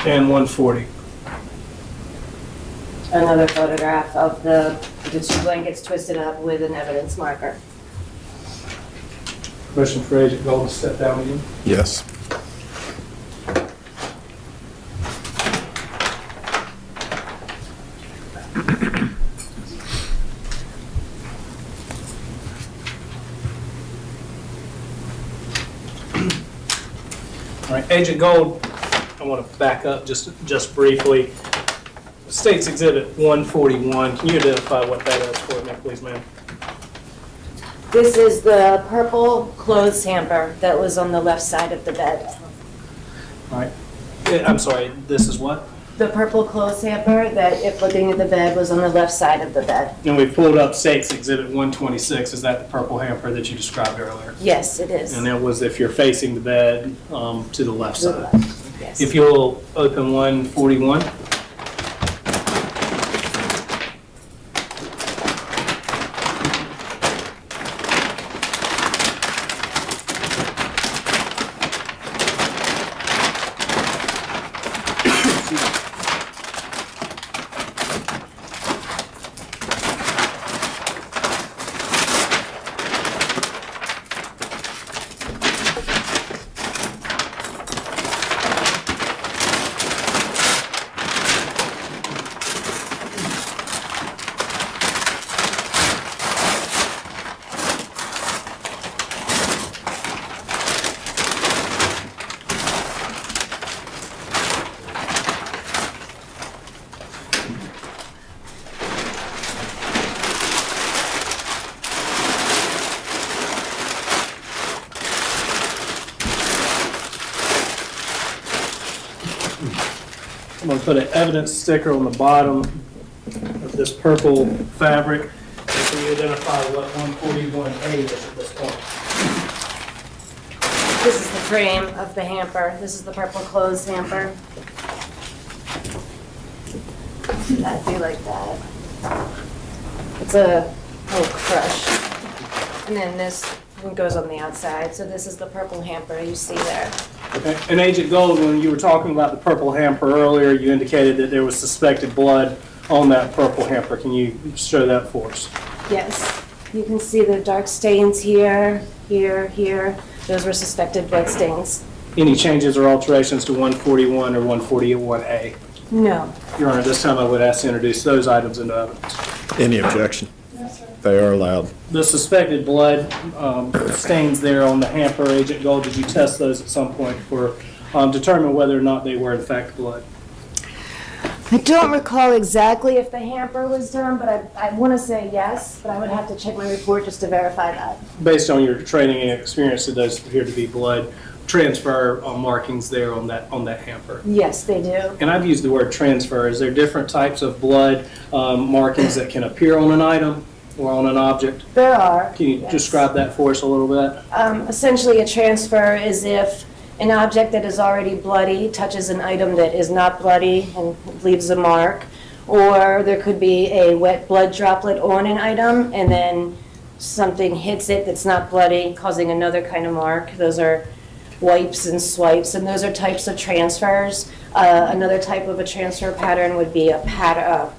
Speaker 5: And 140.
Speaker 4: Another photograph of the two blankets twisted up with an evidence marker.
Speaker 5: Question for Agent Gold to step down again.
Speaker 1: Yes.
Speaker 5: All right, Agent Gold, I want to back up just briefly. State's Exhibit 141, can you identify what that is for me, please, ma'am?
Speaker 4: This is the purple clothes hamper that was on the left side of the bed.
Speaker 5: All right. I'm sorry, this is what?
Speaker 4: The purple clothes hamper that, if looking at the bed, was on the left side of the bed.
Speaker 5: And we pulled up State's Exhibit 126. Is that the purple hamper that you described earlier?
Speaker 4: Yes, it is.
Speaker 5: And that was if you're facing the bed to the left
Speaker 4: To the
Speaker 5: side.
Speaker 4: left, yes.
Speaker 5: If you'll open 141. I'm going to put an evidence sticker on the bottom of this purple fabric. Can you identify what 141A is at this point?
Speaker 4: This is the frame of the hamper. This is the purple clothes hamper. That'd be like that. It's a crush. And then this one goes on the outside. So this is the purple hamper you see there.
Speaker 5: Okay. And Agent Gold, when you were talking about the purple hamper earlier, you indicated that there was suspected blood on that purple hamper. Can you show that for us?
Speaker 4: Yes. You can see the dark stains here, here, here. Those were suspected blood stains.
Speaker 5: Any changes or alterations to 141 or 141A?
Speaker 4: No.
Speaker 5: Your Honor, this time I would ask to introduce those items into evidence.
Speaker 1: Any objection? They are allowed.
Speaker 5: The suspected blood stains there on the hamper, Agent Gold, did you test those at some point for determine whether or not they were in fact blood?
Speaker 4: I don't recall exactly if the hamper was done, but I want to say yes, but I would have to check my report just to verify that.
Speaker 5: Based on your training and experience, did those appear to be blood transfer markings there on that hamper?
Speaker 4: Yes, they do.
Speaker 5: And I've used the word transfer. Is there different types of blood markings that can appear on an item or on an object?
Speaker 4: There are.
Speaker 5: Can you
Speaker 4: yes.
Speaker 5: describe that for us a little bit?
Speaker 4: Essentially, a transfer is if an object that is already bloody touches an item that is not bloody and leaves a mark, or there could be a wet blood droplet on an item and then something hits it that's not bloody, causing another kind of mark. Those are wipes and swipes, and those are types of transfers. Another type of a transfer pattern would be a pattern,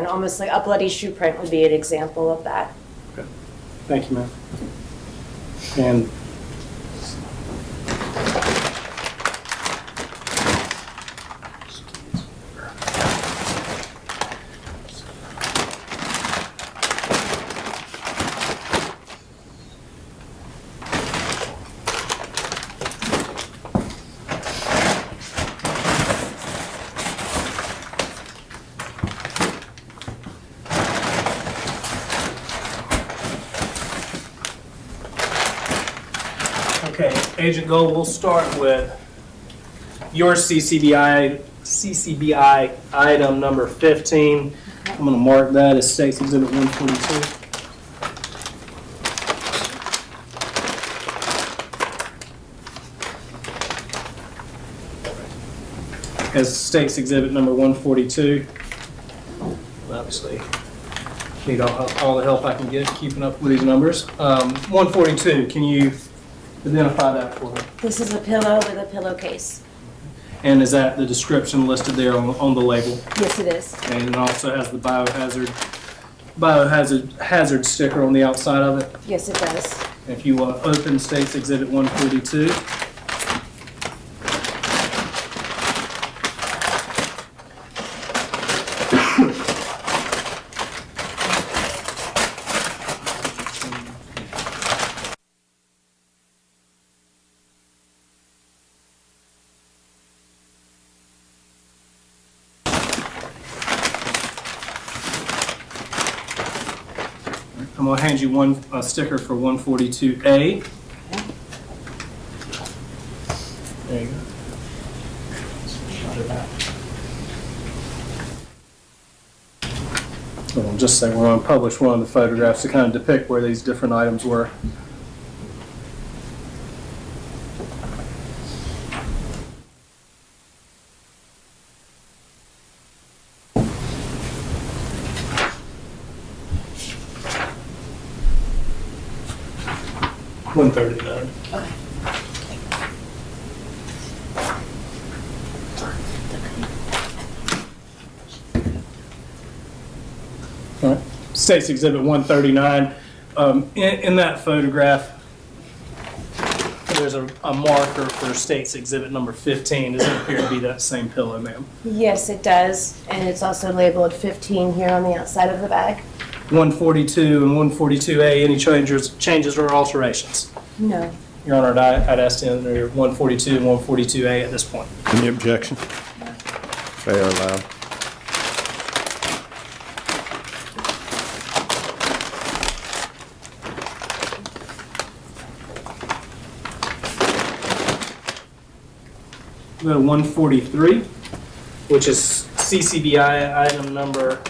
Speaker 4: almost like a bloody shoe print would be an example of that.
Speaker 5: Okay. Thank you, ma'am. And okay, Agent Gold, we'll start with your CCBI item number 15. I'm going to mark that as State's Exhibit 142. As State's Exhibit number 142. Obviously, need all the help I can get keeping up with these numbers. 142, can you identify that for me?
Speaker 4: This is a pillow with a pillowcase.
Speaker 5: And is that the description listed there on the label?
Speaker 4: Yes, it is.
Speaker 5: And it also has the biohazard sticker on the outside of it.
Speaker 4: Yes, it does.
Speaker 5: If you open State's Exhibit 142. I'm going to hand you a sticker for 142A. There you go. So I'll just say we're going to publish one of the photographs to kind of depict where these different items were. $139. All right. State's Exhibit 139. In that photograph, there's a marker for State's Exhibit number 15. Does it appear to be that same pillow, ma'am?
Speaker 4: Yes, it does, and it's also labeled 15 here on the outside of the bag.
Speaker 5: 142 and 142A, any changes or alterations?
Speaker 4: No.
Speaker 5: Your Honor, I'd ask to enter 142 and 142A at this point.
Speaker 1: Any objection? They are allowed.
Speaker 5: Go to 143, which is CCBI item number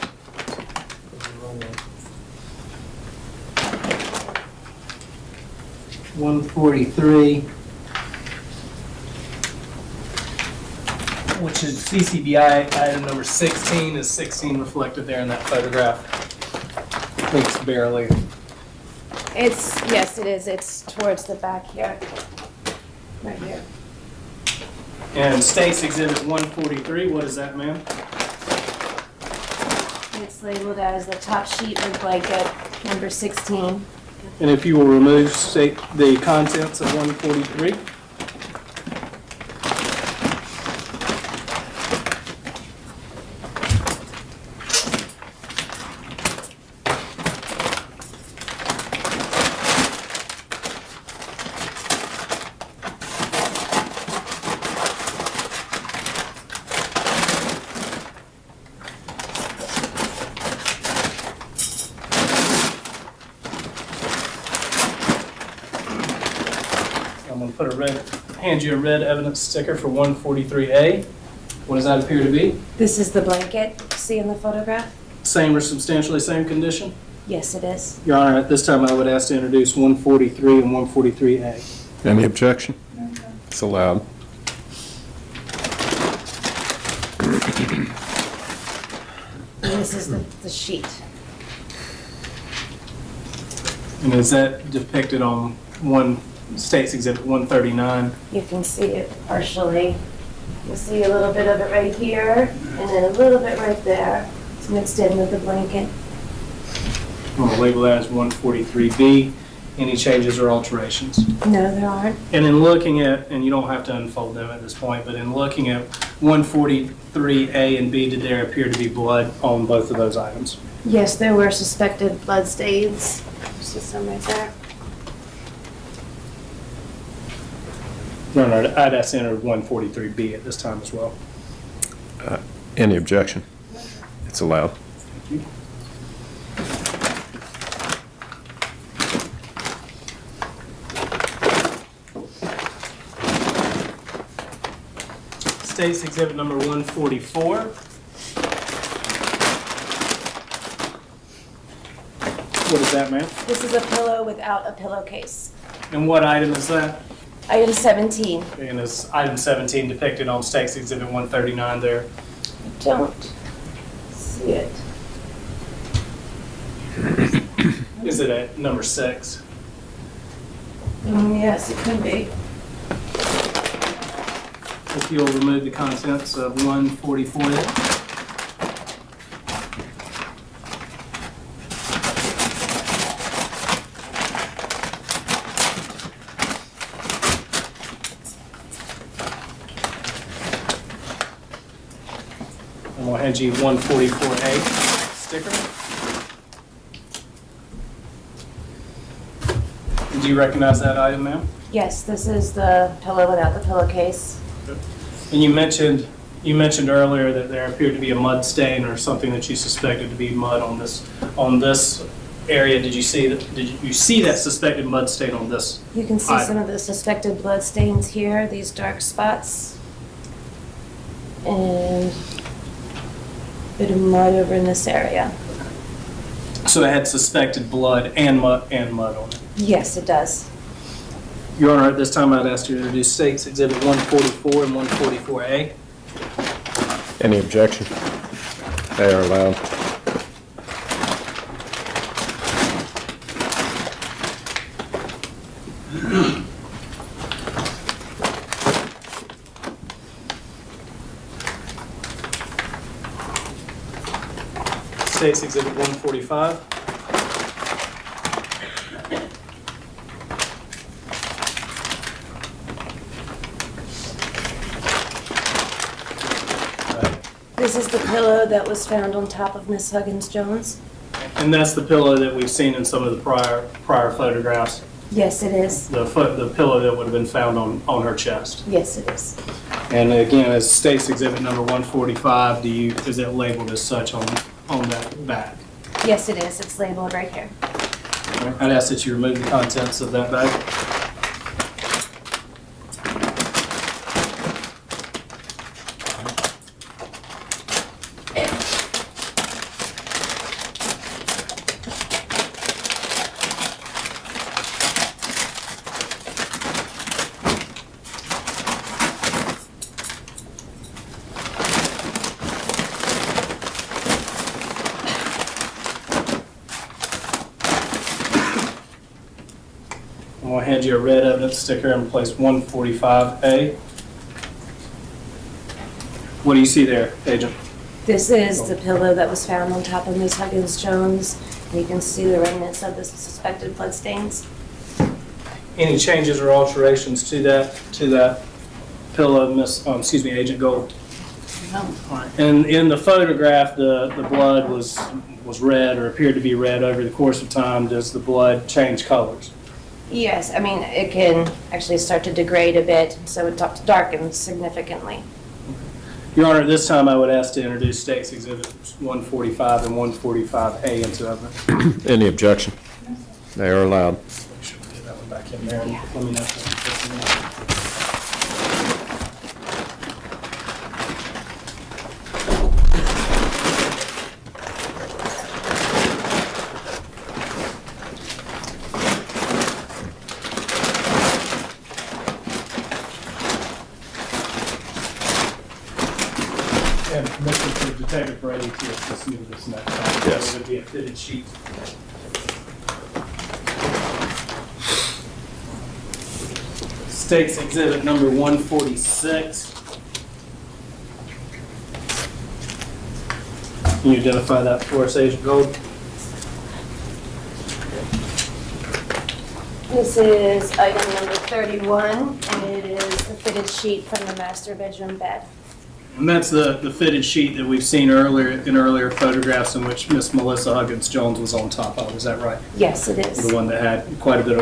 Speaker 5: 143, which is CCBI item number 16, is 16 reflected there in that photograph? I think it's barely.
Speaker 4: Yes, it is. It's towards the back here. Right here.
Speaker 5: And State's Exhibit 143, what is that, ma'am?
Speaker 4: It's labeled as the top sheet of blanket number 16.
Speaker 5: And if you will remove the contents of 143. I'm going to hand you a red evidence sticker for 143A. What does that appear to be?
Speaker 4: This is the blanket you see in the photograph?
Speaker 5: Same or substantially same condition?
Speaker 4: Yes, it is.
Speaker 5: Your Honor, at this time I would ask to introduce 143 and 143A.
Speaker 1: Any objection? It's allowed.
Speaker 4: And this is the sheet.
Speaker 5: And is that depicted on State's Exhibit 139?
Speaker 4: You can see it partially. You see a little bit of it right here, and then a little bit right there. It's mixed in with the blanket.
Speaker 5: I'm going to label that as 143B. Any changes or alterations?
Speaker 4: No, there aren't.
Speaker 5: And in looking at, and you don't have to unfold them at this point, but in looking at 143A and B, did there appear to be blood on both of those items?
Speaker 4: Yes, there were suspected blood stains. See some right there.
Speaker 5: No, I'd ask to enter 143B at this time as well.
Speaker 1: Any objection? It's allowed.
Speaker 5: Thank you. State's Exhibit number 144. What is that, ma'am?
Speaker 4: This is a pillow without a pillowcase.
Speaker 5: And what item is that?
Speaker 4: Item 17.
Speaker 5: And is item 17 depicted on State's Exhibit 139 there?
Speaker 4: I don't see it.
Speaker 5: Is it at number 6?
Speaker 4: Yes, it could be.
Speaker 5: If you'll remove the contents of 144 there. I'm going to hand you 144A sticker. Do you recognize that item, ma'am?
Speaker 4: Yes, this is the pillow without the pillowcase.
Speaker 5: And you mentioned earlier that there appeared to be a mud stain or something that you suspected to be mud on this area. Did you see that suspected mud stain on this?
Speaker 4: You can see
Speaker 5: item?
Speaker 4: some of the suspected blood stains here, these dark spots. And a bit of mud over in this area.
Speaker 5: So it had suspected blood and mud on it.
Speaker 4: Yes, it does.
Speaker 5: Your Honor, at this time I'd ask you to introduce States Exhibit 144 and 144A.
Speaker 1: Any objection? They are allowed.
Speaker 5: States Exhibit 145.
Speaker 4: This is the pillow that was found on top of Miss Huggins-Jones?
Speaker 5: And that's the pillow that we've seen in some of the prior photographs.
Speaker 4: Yes, it is.
Speaker 5: The pillow that would have been found on her chest.
Speaker 4: Yes, it is.
Speaker 5: And again, as States Exhibit number 145, is it labeled as such on that bag?
Speaker 4: Yes, it is. It's labeled right here.
Speaker 5: I'd ask that you remove the contents of that bag. I'm going to hand you a red evidence sticker and place 145A. What do you see there, Agent?
Speaker 4: This is the pillow that was found on top of Miss Huggins-Jones. You can see the remnants of the suspected blood stains.
Speaker 5: Any changes or alterations to that pillow, Agent Gold?
Speaker 4: No.
Speaker 5: All right. And in the photograph, the blood was red or appeared to be red over the course of time. Does the blood change colors?
Speaker 4: Yes, I mean, it can actually start to degrade a bit, so it darkens significantly.
Speaker 5: Your Honor, this time I would ask to introduce States Exhibits 145 and 145A into evidence.
Speaker 1: Any objection? They are allowed.
Speaker 5: Make sure we get that one back in there and let me know if that's and permission for Detective Brady to assist me with this next time.
Speaker 1: Yes.
Speaker 5: It would be a fitted sheet. States Exhibit number 146. Can you identify that for us, Agent Gold?
Speaker 4: This is item number 31, and it is the fitted sheet from the master bedroom bed.
Speaker 5: And that's the fitted sheet that we've seen earlier photographs in which Miss Melissa Huggins-Jones was on top of. Is that right?
Speaker 4: Yes, it is.
Speaker 5: The one that had quite a bit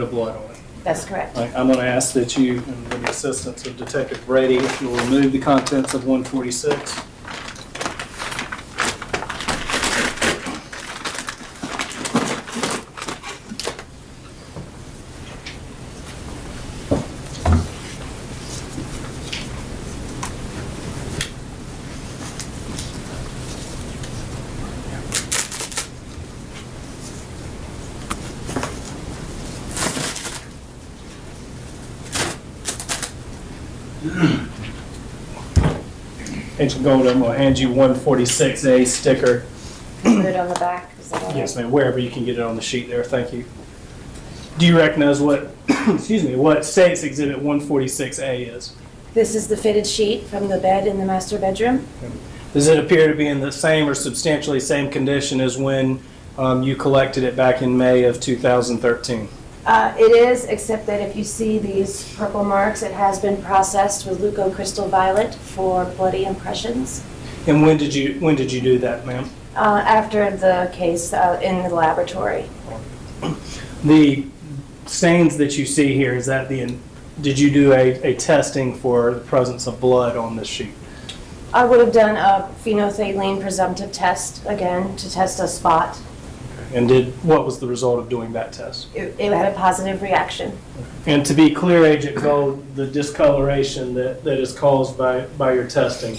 Speaker 5: of blood on it.
Speaker 4: That's correct.
Speaker 5: All right, I'm going to ask that you, and with the assistance of Detective Brady, if you'll remove the contents of 146. Agent Gold, I'm going to hand you 146A sticker.
Speaker 4: Put it on the back. Is that all right?
Speaker 5: Yes, ma'am, wherever you can get it on the sheet there. Thank you. Do you recognize what, what States Exhibit 146A is?
Speaker 4: This is the fitted sheet from the bed in the master bedroom.
Speaker 5: Does it appear to be in the same or substantially same condition as when you collected it back in May of 2013?
Speaker 4: It is, except that if you see these purple marks, it has been processed with leucocrystal violet for bloody impressions.
Speaker 5: And when did you do that, ma'am?
Speaker 4: After the case in the laboratory.
Speaker 5: The stains that you see here, is that did you do a testing for the presence of blood on this sheet?
Speaker 4: I would have done a phenolphthalein presumptive test, again, to test a spot.
Speaker 5: And what was the result of doing that test?
Speaker 4: It had a positive reaction.
Speaker 5: And to be clear, Agent Gold, the discoloration that is caused by your testing,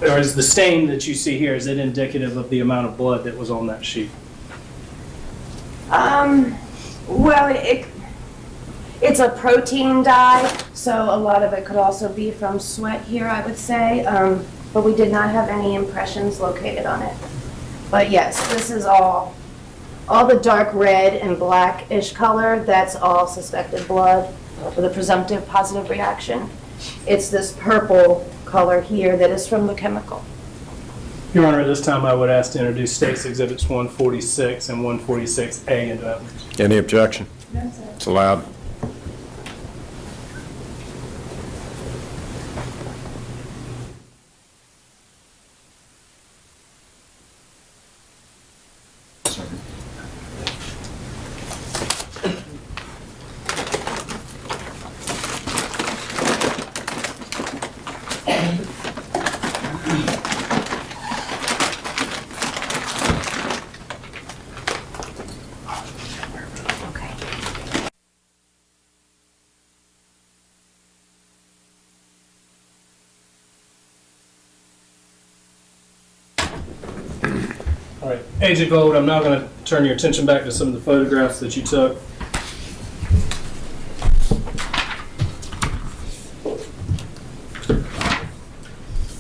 Speaker 5: or is the stain that you see here, is it indicative of the amount of blood that was on that sheet?
Speaker 4: Well, it's a protein dye, so a lot of it could also be from sweat here, I would say. But we did not have any impressions located on it. But yes, this is all the dark red and blackish color, that's all suspected blood for the presumptive positive reaction. It's this purple color here that is from the chemical.
Speaker 5: Your Honor, at this time I would ask to introduce State's Exhibits 146 and 146A into evidence.
Speaker 1: Any objection? It's allowed.
Speaker 5: All right, Agent Gold, I'm now going to turn your attention back to some of the photographs that you took.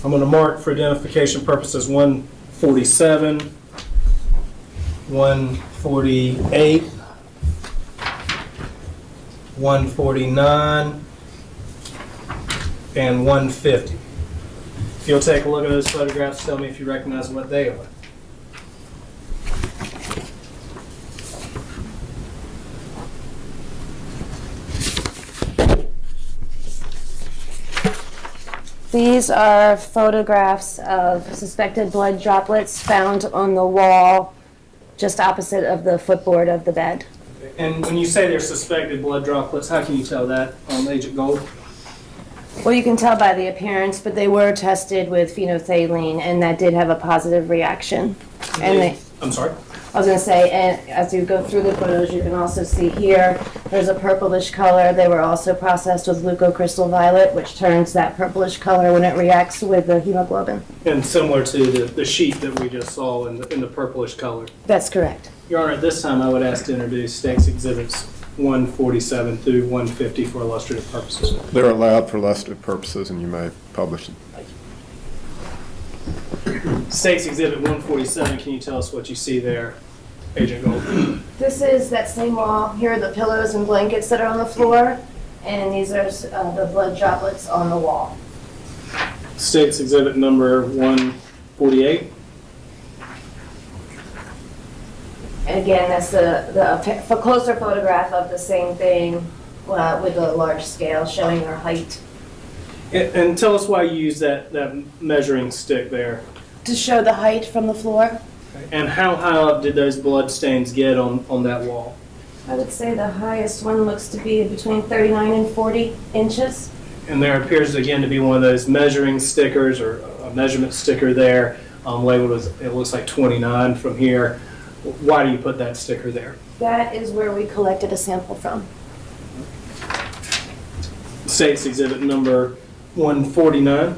Speaker 5: I'm going to mark for identification purposes 147, 148, 149, and 150. If you'll take a look at those photographs, tell me if you recognize what they are.
Speaker 4: These are photographs of suspected blood droplets found on the wall just opposite of the footboard of the bed.
Speaker 5: And when you say they're suspected blood droplets, how can you tell that, Agent Gold?
Speaker 4: Well, you can tell by the appearance, but they were tested with phenolphthalein, and that did have a positive reaction.
Speaker 5: I'm sorry?
Speaker 4: I was going to say, and as you go through the photos, you can also see here, there's a purplish color. They were also processed with leucocrystal violet, which turns that purplish color when it reacts with the hemoglobin.
Speaker 5: And similar to the sheet that we just saw in the purplish color.
Speaker 4: That's correct.
Speaker 5: Your Honor, at this time I would ask to introduce State's Exhibits 147 through 150 for illustrative purposes.
Speaker 1: They're allowed for illustrative purposes, and you may publish them.
Speaker 5: State's Exhibit 147, can you tell us what you see there, Agent Gold?
Speaker 4: This is that same wall. Here are the pillows and blankets that are on the floor, and these are the blood droplets on the wall.
Speaker 5: State's Exhibit number 148.
Speaker 4: And again, that's the closer photograph of the same thing with a large scale showing our height.
Speaker 5: And tell us why you use that measuring stick there.
Speaker 4: To show the height from the floor.
Speaker 5: And how high up did those blood stains get on that wall?
Speaker 4: I would say the highest one looks to be between 39 and 40 inches.
Speaker 5: And there appears again to be one of those measuring stickers or a measurement sticker there labeled as, it looks like 29 from here. Why do you put that sticker there?
Speaker 4: That is where we collected a sample from.
Speaker 5: State's Exhibit number 149.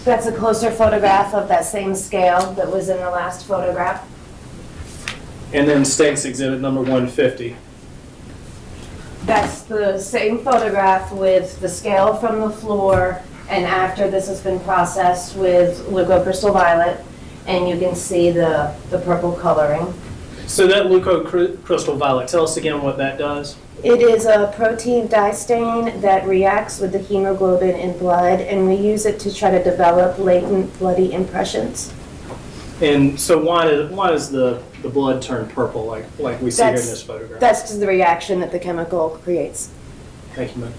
Speaker 4: That's a closer photograph of that same scale that was in the last photograph.
Speaker 5: And then State's Exhibit number 150.
Speaker 4: That's the same photograph with the scale from the floor, and after this has been processed with leucocrystal violet, and you can see the purple coloring.
Speaker 5: So that leucocrystal violet, tell us again what that does.
Speaker 4: It is a protein dye stain that reacts with the hemoglobin in blood, and we use it to try to develop latent bloody impressions.
Speaker 5: And so why does the blood turn purple like we see here in this photograph?
Speaker 4: That's just the reaction that the chemical creates.
Speaker 5: Thank you, ma'am.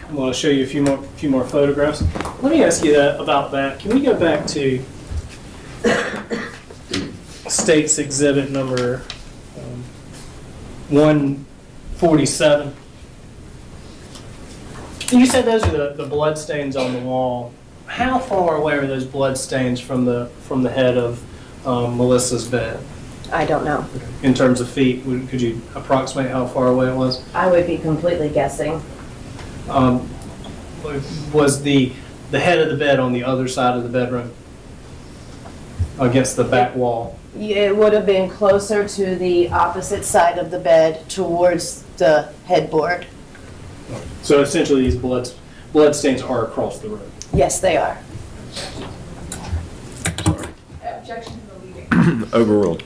Speaker 5: I want to show you a few more photographs. Let me ask you about that. Can we go back to State's Exhibit number 147? You said those are the blood stains on the wall. How far away are those blood stains from the head of Melissa's bed?
Speaker 4: I don't know.
Speaker 5: In terms of feet, could you approximate how far away it was?
Speaker 4: I would be completely guessing.
Speaker 5: Was the the head of the bed on the other side of the bedroom, against the back wall.
Speaker 4: It would have been closer to the opposite side of the bed towards the headboard.
Speaker 5: So essentially, these blood stains are across the room.
Speaker 4: Yes, they are.
Speaker 3: Objection to the leaving.
Speaker 1: Overruled.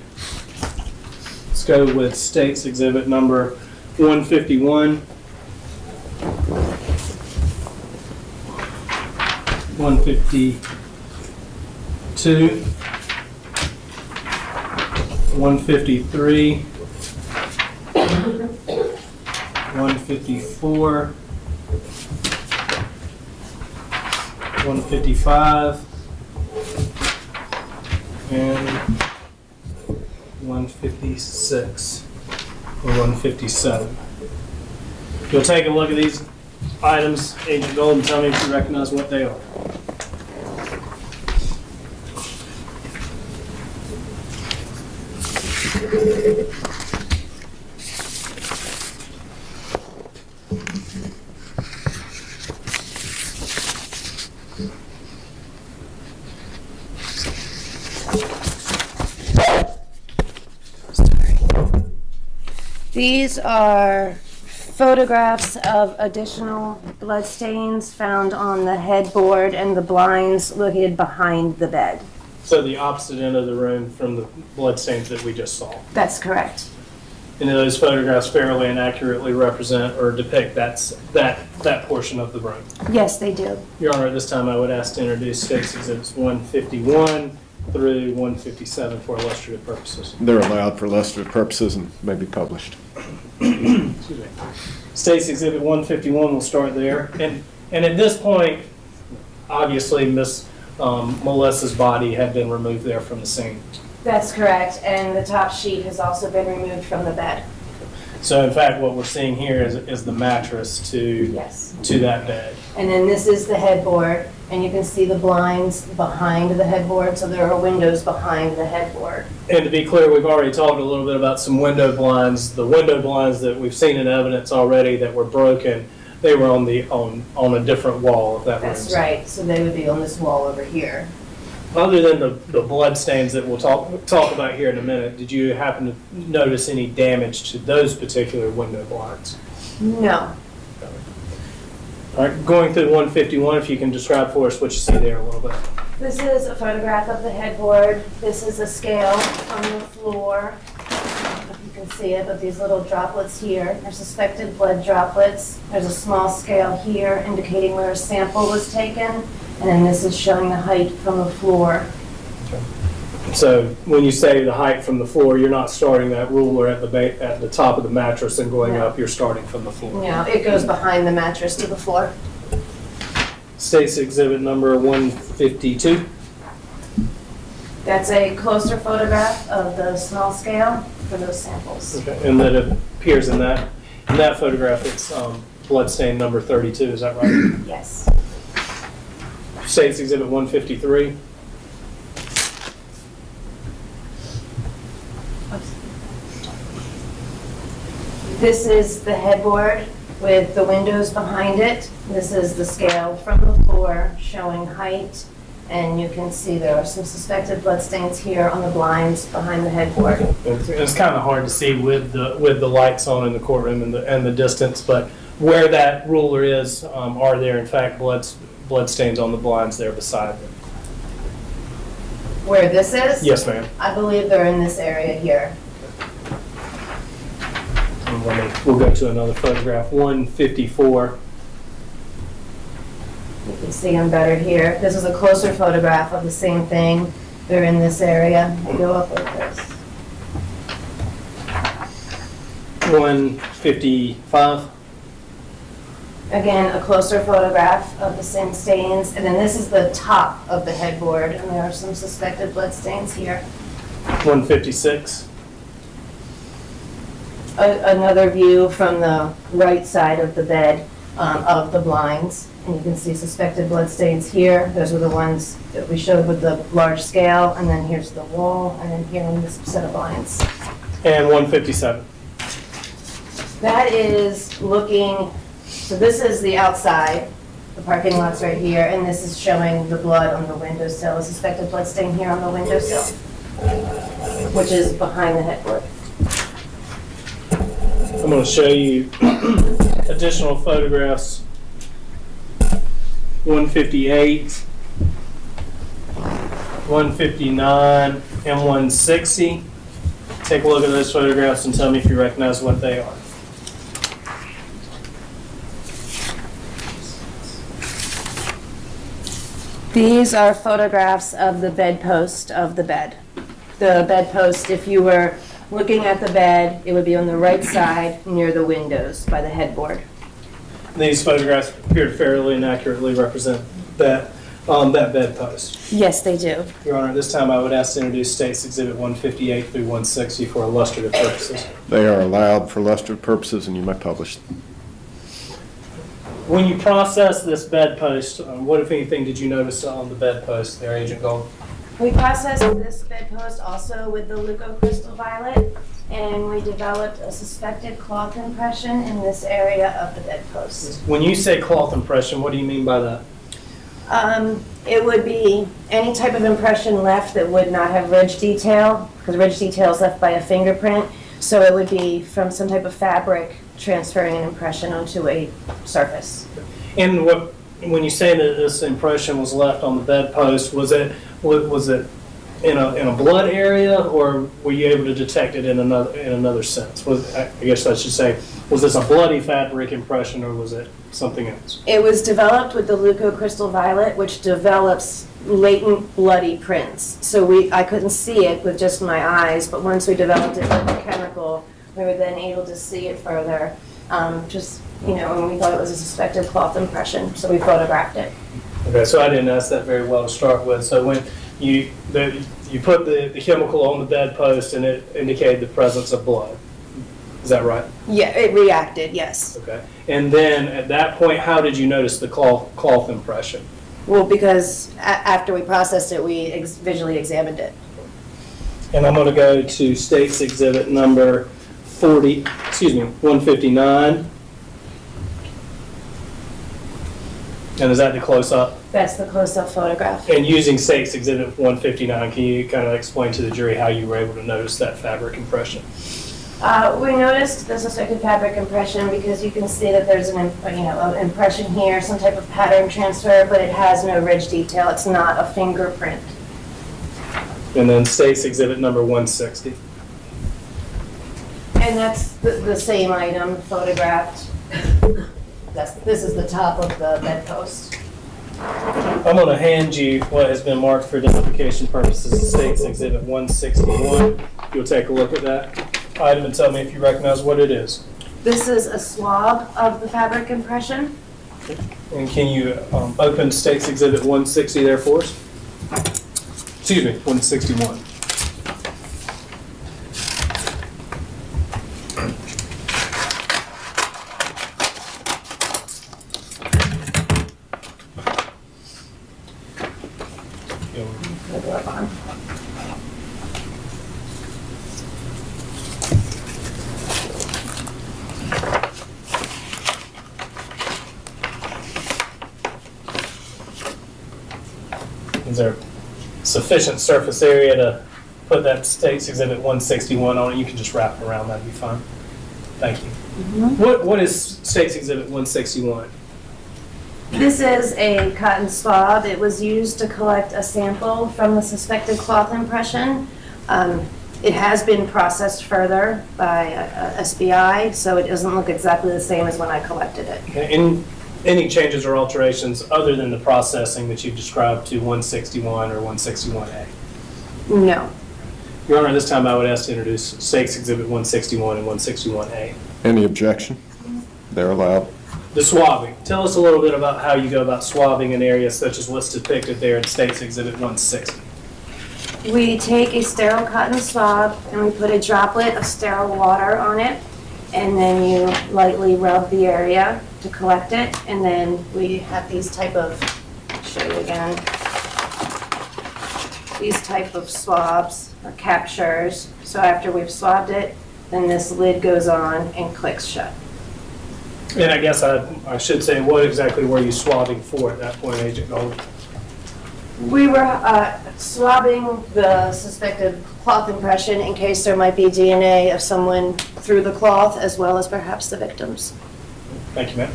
Speaker 5: Let's go with State's Exhibit number 151. 152. 153. 154. 155. And 156 or 157. You'll take a look at these items, Agent Gold, and tell me if you recognize what they are.
Speaker 4: These are photographs of additional blood stains found on the headboard and the blinds located behind the bed.
Speaker 5: So the opposite end of the room from the blood stains that we just saw.
Speaker 4: That's correct.
Speaker 5: And those photographs fairly and accurately represent or depict that portion of the room.
Speaker 4: Yes, they do.
Speaker 5: Your Honor, at this time I would ask to introduce State's Exhibits 151 through 157 for illustrative purposes.
Speaker 1: They're allowed for illustrative purposes and may be published.
Speaker 5: Excuse me. State's Exhibit 151 will start there. And at this point, obviously, Miss Melissa's body had been removed there from the scene.
Speaker 4: That's correct, and the top sheet has also been removed from the bed.
Speaker 5: So in fact, what we're seeing here is the mattress to
Speaker 4: Yes.
Speaker 5: that bed.
Speaker 4: And then this is the headboard, and you can see the blinds behind the headboard, so there are windows behind the headboard.
Speaker 5: And to be clear, we've already talked a little bit about some window blinds. The window blinds that we've seen in evidence already that were broken, they were on a different wall of that room.
Speaker 4: That's right, so they would be on this wall over here.
Speaker 5: Other than the blood stains that we'll talk about here in a minute, did you happen to notice any damage to those particular window blinds?
Speaker 4: No.
Speaker 5: All right, going through 151, if you can describe for us what you see there a little bit.
Speaker 4: This is a photograph of the headboard. This is a scale on the floor. If you can see it, but these little droplets here are suspected blood droplets. There's a small scale here indicating where a sample was taken. And then this is showing the height from the floor.
Speaker 5: So when you say the height from the floor, you're not starting that ruler at the top of the mattress and going
Speaker 4: No.
Speaker 5: up. You're starting from the floor.
Speaker 4: You know, it goes behind the mattress to the floor.
Speaker 5: State's Exhibit number 152.
Speaker 4: That's a closer photograph of the small scale for those samples.
Speaker 5: Okay, and that appears in that photograph. It's blood stain number 32. Is that right?
Speaker 4: Yes.
Speaker 5: State's Exhibit 153.
Speaker 4: This is the headboard with the windows behind it. This is the scale from the floor showing height. And you can see there are some suspected bloodstains here on the blinds behind the headboard.
Speaker 5: It's kind of hard to see with the lights on in the courtroom and the distance, but where that ruler is, are there in fact blood stains on the blinds there beside them?
Speaker 4: Where this is?
Speaker 5: Yes, ma'am.
Speaker 4: I believe they're in this area here.
Speaker 5: And we'll go to another photograph, 154.
Speaker 4: You can see them better here. This is a closer photograph of the same thing. They're in this area. They go up like this.
Speaker 5: 155.
Speaker 4: Again, a closer photograph of the same stains. And then this is the top of the headboard, and there are some suspected blood stains here.
Speaker 5: 156.
Speaker 4: Another view from the right side of the bed of the blinds. And you can see suspected blood stains here. Those were the ones that we showed with the large scale. And then here's the wall, and then here in this set of blinds.
Speaker 5: And 157.
Speaker 4: That is looking, so this is the outside, The parking lot's right here, and this is showing the blood on the windowsill, a suspected blood stain here on the windowsill, which is behind the headboard.
Speaker 5: I'm going to show you additional photographs. 158, 159, and 160. Take a look at those photographs and tell me if you recognize what they are.
Speaker 4: These are photographs of the bedpost of the bed. The bedpost, if you were looking at the bed, it would be on the right side near the windows by the headboard.
Speaker 5: These photographs appear to fairly and accurately represent that bedpost.
Speaker 4: Yes, they do.
Speaker 5: Your Honor, at this time I would ask to introduce State's Exhibit 158 through 160 for illustrative purposes.
Speaker 1: They are allowed for illustrative purposes, and you may publish.
Speaker 5: When you process this bedpost, what, if anything, did you notice on the bedpost there, Agent Gold?
Speaker 4: We processed this bedpost also with the leucocrystal violet, and we developed a suspected cloth impression in this area of the bedpost.
Speaker 5: When you say cloth impression, what do you mean by that?
Speaker 4: It would be any type of impression left that would not have ridge detail, because ridge detail is left by a fingerprint, so it would be from some type of fabric transferring an impression onto a surface.
Speaker 5: And when you say that this impression was left on the bedpost, was it in a blood area, or were you able to detect it in another sense? I guess I should say, was this a bloody fabric impression, or was it something else?
Speaker 4: It was developed with the leucocrystal violet, which develops latent bloody prints. So I couldn't see it with just my eyes, but once we developed it with the chemical, we were then able to see it further. And we thought it was a suspected cloth impression, so we photographed it.
Speaker 5: Okay, so I didn't ask that very well to start with. So when you put the chemical on the bedpost and it indicated the presence of blood. Is that right?
Speaker 4: Yeah, it reacted, yes.
Speaker 5: Okay. And then at that point, how did you notice the cloth impression?
Speaker 4: Well, because after we processed it, we visually examined it.
Speaker 5: And I'm going to go to State's Exhibit number 159. And is that the close-up?
Speaker 4: That's the close-up photograph.
Speaker 5: And using State's Exhibit 159, can you kind of explain to the jury how you were able to notice that fabric impression?
Speaker 4: We noticed the suspected fabric impression because you can see that there's an impression here, some type of pattern transfer, but it has no ridge detail. It's not a fingerprint.
Speaker 5: And then State's Exhibit number 160.
Speaker 4: And that's the same item photographed. This is the top of the bedpost.
Speaker 5: I'm going to hand you what has been marked for identification purposes, State's Exhibit 161. You'll take a look at that item and tell me if you recognize what it is.
Speaker 4: This is a swab of the fabric impression.
Speaker 5: And can you open State's Exhibit 160 there for us? Excuse me, 161.
Speaker 4: Put a glove on.
Speaker 5: Is there sufficient surface area to put that State's Exhibit 161 on it? You can just wrap it around, that'd be fine. Thank you. What is State's Exhibit 161?
Speaker 4: This is a cotton swab. It was used to collect a sample from the suspected cloth impression. It has been processed further by SBI, so it doesn't look exactly the same as when I collected it.
Speaker 5: Okay. Any changes or alterations other than the processing that you've described to 161 or 161A?
Speaker 4: No.
Speaker 5: Your Honor, this time I would ask to introduce State's Exhibit 161 and 161A.
Speaker 1: Any objection? They're allowed.
Speaker 5: The swabbing. Tell us a little bit about how you go about swabbing an area such as what's depicted there in State's Exhibit 160.
Speaker 4: We take a sterile cotton swab and we put a droplet of sterile water on it, and then you lightly rub the area to collect it, and then we have these type of, I'll show you again, these type of swabs or captures. So after we've swabbed it, then this lid goes on and clicks shut.
Speaker 5: And I guess I should say, what exactly were you swabbing for at that point, Agent Gold?
Speaker 4: We were swabbing the suspected cloth impression in case there might be DNA of someone through the cloth, as well as perhaps the victims.
Speaker 5: Thank you, ma'am.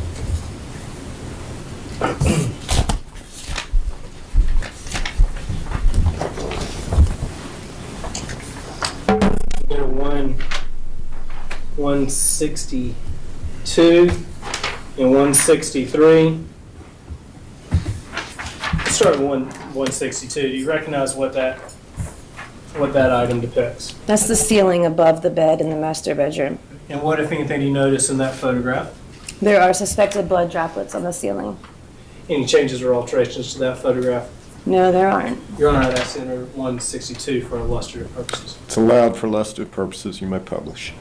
Speaker 5: Go to 162 and 163. Let's start with 162. Do you recognize what that item depicts?
Speaker 4: That's the ceiling above the bed in the master bedroom.
Speaker 5: And what, if anything, do you notice in that photograph?
Speaker 4: There are suspected blood droplets on the ceiling.
Speaker 5: Any changes or alterations to that photograph?
Speaker 4: No, there aren't.
Speaker 5: Your Honor, that's under 162 for illustrative purposes.
Speaker 1: It's allowed for illustrative purposes. You may publish.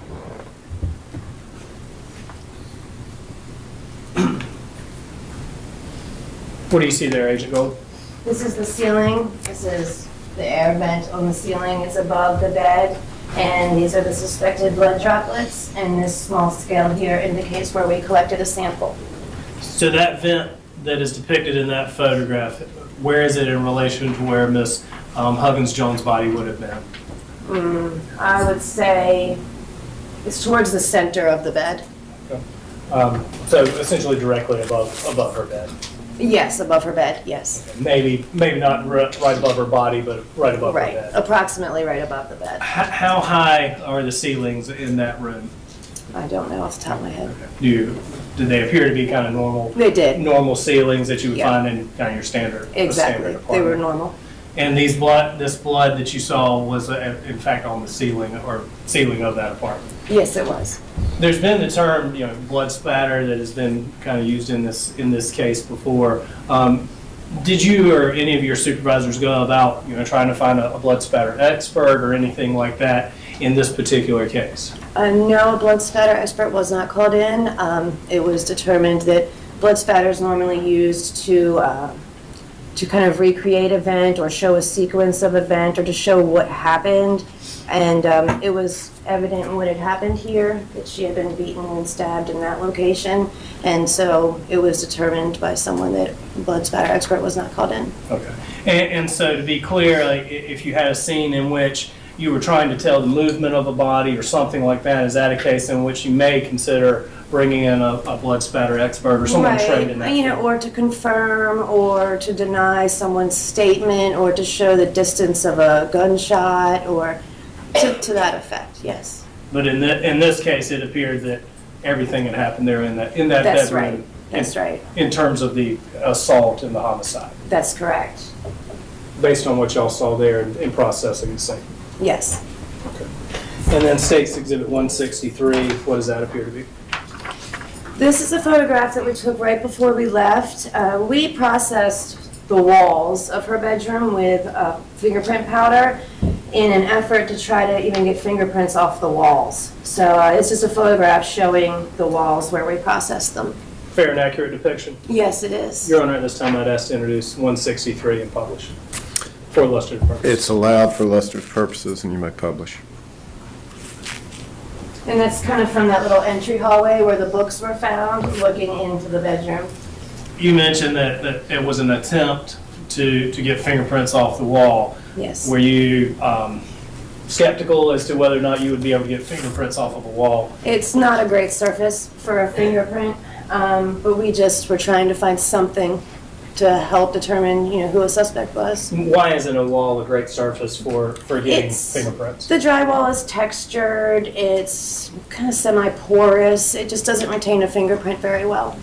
Speaker 5: What do you see there, Agent Gold?
Speaker 4: This is the ceiling. This is the air vent on the ceiling. It's above the bed. And these are the suspected blood droplets. And this small scale here indicates where we collected a sample.
Speaker 5: So that vent that is depicted in that photograph, where is it in relation to where Miss Huggins-Jones' body would have been?
Speaker 4: I would say it's towards the center of the bed.
Speaker 5: So essentially directly above her bed.
Speaker 4: Yes, above her bed, yes.
Speaker 5: Maybe not right above her body, but right above her
Speaker 4: Right,
Speaker 5: bed.
Speaker 4: approximately right above the bed.
Speaker 5: How high are the ceilings in that room?
Speaker 4: I don't know off the top of my head.
Speaker 5: Did they appear to be kind of normal?
Speaker 4: They did.
Speaker 5: Normal ceilings that you would
Speaker 4: Yeah.
Speaker 5: find in kind of your standard
Speaker 4: Exactly,
Speaker 5: standard
Speaker 4: they were
Speaker 5: apartment?
Speaker 4: normal.
Speaker 5: And this blood that you saw was in fact on the ceiling of that apartment.
Speaker 4: Yes, it was.
Speaker 5: There's been the term, blood spatter that has been kind of used in this case before. Did you or any of your supervisors go about, trying to find a blood spatter expert or anything like that in this particular case?
Speaker 4: No, a blood spatter expert was not called in. It was determined that blood spatter is normally used to kind of recreate an event or show a sequence of event or to show what happened. And it was evident what had happened here, that she had been beaten and stabbed in that location. And so it was determined by someone that a blood spatter expert was not called in.
Speaker 5: Okay. And so to be clear, like if you had a scene in which you were trying to tell the movement of a body or something like that, is that a case in which you may consider bringing in a blood spatter expert or someone trained in that field?
Speaker 4: Or to confirm or to deny someone's statement or to show the distance of a gunshot or to that effect, yes.
Speaker 5: But in this case, it appeared that everything had happened there in that
Speaker 4: That's
Speaker 5: bedroom.
Speaker 4: right. That's right.
Speaker 5: In terms of the assault and the homicide,
Speaker 4: That's correct.
Speaker 5: based on what y'all saw there in processing the scene.
Speaker 4: Yes.
Speaker 5: Okay. And then State's Exhibit 163, what does that appear to be?
Speaker 4: This is a photograph that we took right before we left. We processed the walls of her bedroom with fingerprint powder in an effort to try to even get fingerprints off the walls. So it's just a photograph showing the walls where we processed them.
Speaker 5: Fair and accurate depiction?
Speaker 4: Yes, it is.
Speaker 5: Your Honor, at this time I'd ask to introduce 163 and publish for illustrative purposes.
Speaker 1: It's allowed for illustrative purposes, and you may publish.
Speaker 4: And that's kind of from that little entry hallway where the books were found, looking into the bedroom.
Speaker 5: You mentioned that it was an attempt to get fingerprints off the wall.
Speaker 4: Yes.
Speaker 5: Were you skeptical as to whether or not you would be able to get fingerprints off of a wall?
Speaker 4: It's not a great surface for a fingerprint, but we just were trying to find something to help determine, who a suspect was.
Speaker 5: Why isn't a wall a great surface for getting
Speaker 4: It's-
Speaker 5: fingerprints?
Speaker 4: The drywall is textured, it's kind of semi-porous, it just doesn't retain a fingerprint very well.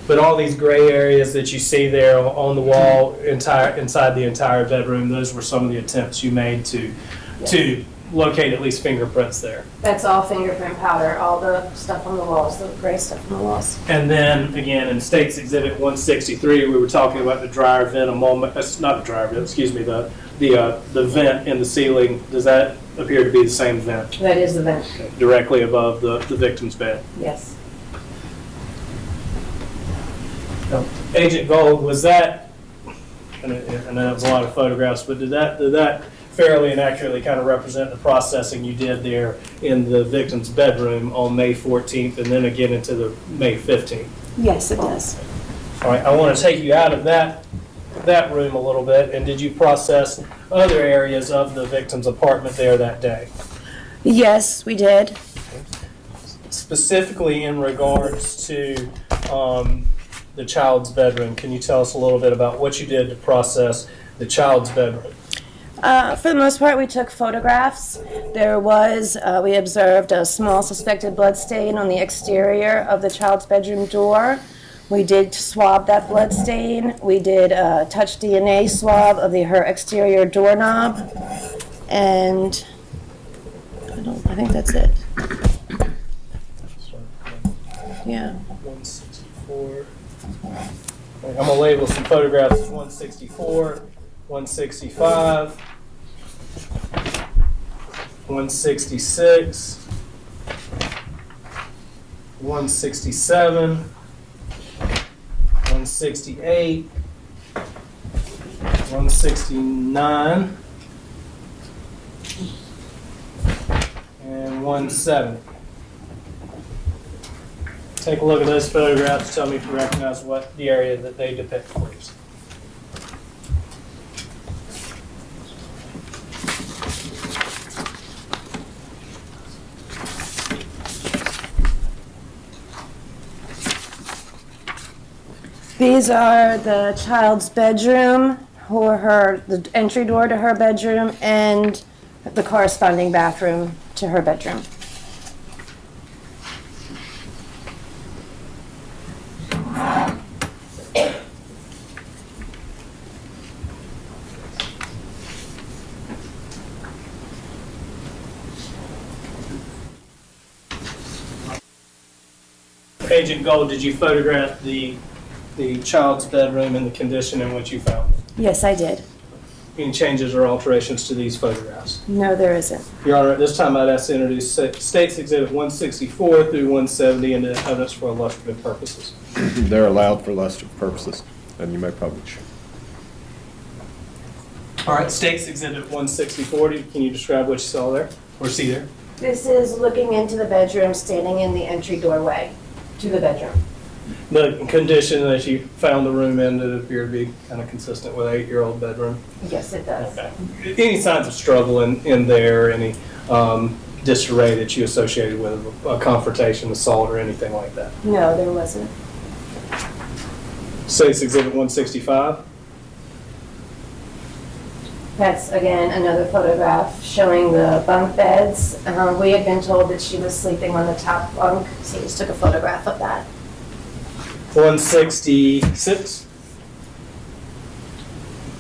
Speaker 5: But all these gray areas that you see there on the wall, inside the entire bedroom, those were some of the attempts you made to locate at least fingerprints there.
Speaker 4: That's all fingerprint powder, all the stuff on the walls, the gray stuff on the walls.
Speaker 5: And then again, in State's Exhibit 163, we were talking about the dryer vent a moment. Not the dryer vent, excuse me. The vent in the ceiling. Does that appear to be the same vent
Speaker 4: That is the vent,
Speaker 5: directly above the victim's bed?
Speaker 4: yes.
Speaker 5: Agent Gold, was that? And I know it was a lot of photographs, but did that fairly and accurately kind of represent the processing you did there in the victim's bedroom on May 14th and then again into the May 15th?
Speaker 4: Yes, it does.
Speaker 5: All right, I want to take you out of that room a little bit. And did you process other areas of the victim's apartment there that day?
Speaker 4: Yes, we did.
Speaker 5: Specifically in regards to the child's bedroom, can you tell us a little bit about what you did to process the child's bedroom?
Speaker 4: For the most part, we took photographs. There was, we observed a small suspected blood stain on the exterior of the child's bedroom door. We did swab that blood stain. We did a touch DNA swab of her exterior doorknob. And I think that's it. Yeah.
Speaker 5: 164. I'm going to label some photographs as 164, 165, 166, 167, 168, 169, and 170. Take a look at those photographs. Tell me if you recognize what the area that they depict, please.
Speaker 4: These are the child's bedroom, or the entry door to her bedroom, and the corresponding bathroom to her bedroom.
Speaker 5: Agent Gold, did you photograph the child's bedroom and the condition in which you found it?
Speaker 4: Yes, I did.
Speaker 5: Any changes or alterations to these photographs?
Speaker 4: No, there isn't.
Speaker 5: Your Honor, at this time I'd ask to introduce States Exhibit 164 through 170 into evidence for illustrative purposes.
Speaker 1: They're allowed for illustrative purposes, and you may publish.
Speaker 5: All right, States Exhibit 164, can you describe what you saw there or see there?
Speaker 4: This is looking into the bedroom, standing in the entry doorway to the bedroom.
Speaker 5: The condition that you found the room in, did it appear to be kind of consistent with an 8-year-old bedroom?
Speaker 4: Yes, it does.
Speaker 5: Okay. Any signs of struggle in there, any disarray that you associated with a confrontation, assault, or anything like that?
Speaker 4: No, there wasn't.
Speaker 5: States Exhibit 165.
Speaker 4: That's, again, another photograph showing the bunk beds. We had been told that she was sleeping on the top bunk, so we just took a photograph of that.
Speaker 5: 166.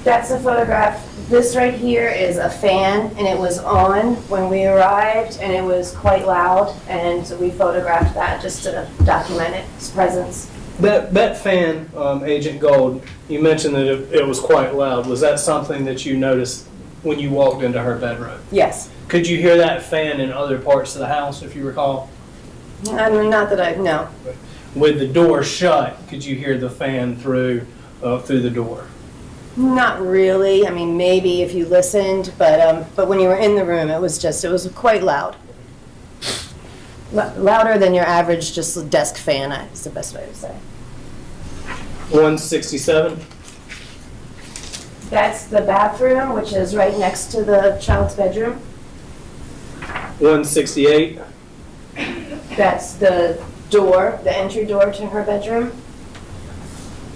Speaker 4: That's a photograph. This right here is a fan, and it was on when we arrived, and it was quite loud, and so we photographed that just to document its presence.
Speaker 5: That fan, Agent Gold, you mentioned that it was quite loud. Was that something that you noticed when you walked into her bedroom?
Speaker 4: Yes.
Speaker 5: Could you hear that fan in other parts of the house, if you recall?
Speaker 4: Not that I know.
Speaker 5: With the door shut, could you hear the fan through the door?
Speaker 4: Not really. I mean, maybe if you listened, but when you were in the room, it was quite loud. Louder than your average just desk fan, is the best way to say.
Speaker 5: 167.
Speaker 4: That's the bathroom, which is right next to the child's bedroom.
Speaker 5: 168.
Speaker 4: That's the door, the entry door to her bedroom.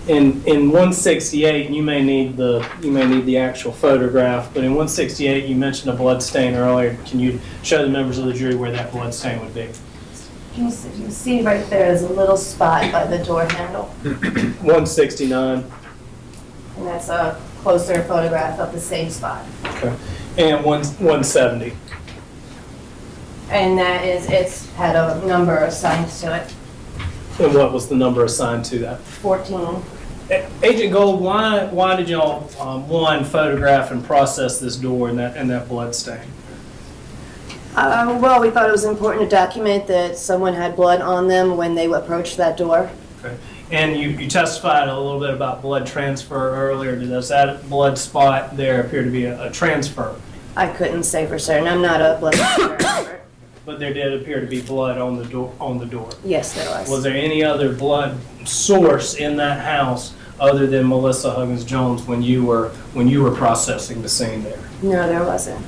Speaker 5: In 168, you may need the actual photograph, but in 168, you mentioned a blood stain earlier. Can you show the members of the jury where that blood stain would be?
Speaker 4: You can see right there is a little spot by the door handle.
Speaker 5: 169.
Speaker 4: And that's a closer photograph of the same spot.
Speaker 5: Okay. And 170.
Speaker 4: And it's had a number assigned to it.
Speaker 5: And what was the number assigned to that?
Speaker 4: 14.
Speaker 5: Agent Gold, why did y'all one photograph and process this door and that blood stain?
Speaker 4: Well, we thought it was important to document that someone had blood on them when they approached that door.
Speaker 5: Okay. And you testified a little bit about blood transfer earlier. Does that blood spot there appear to be a transfer?
Speaker 4: I couldn't say for certain. I'm not a blood expert.
Speaker 5: But there did appear to be blood on the door.
Speaker 4: Yes, there was.
Speaker 5: Was there any other blood source in that house other than Melissa Huggins-Jones when you were processing the scene there?
Speaker 4: No, there wasn't.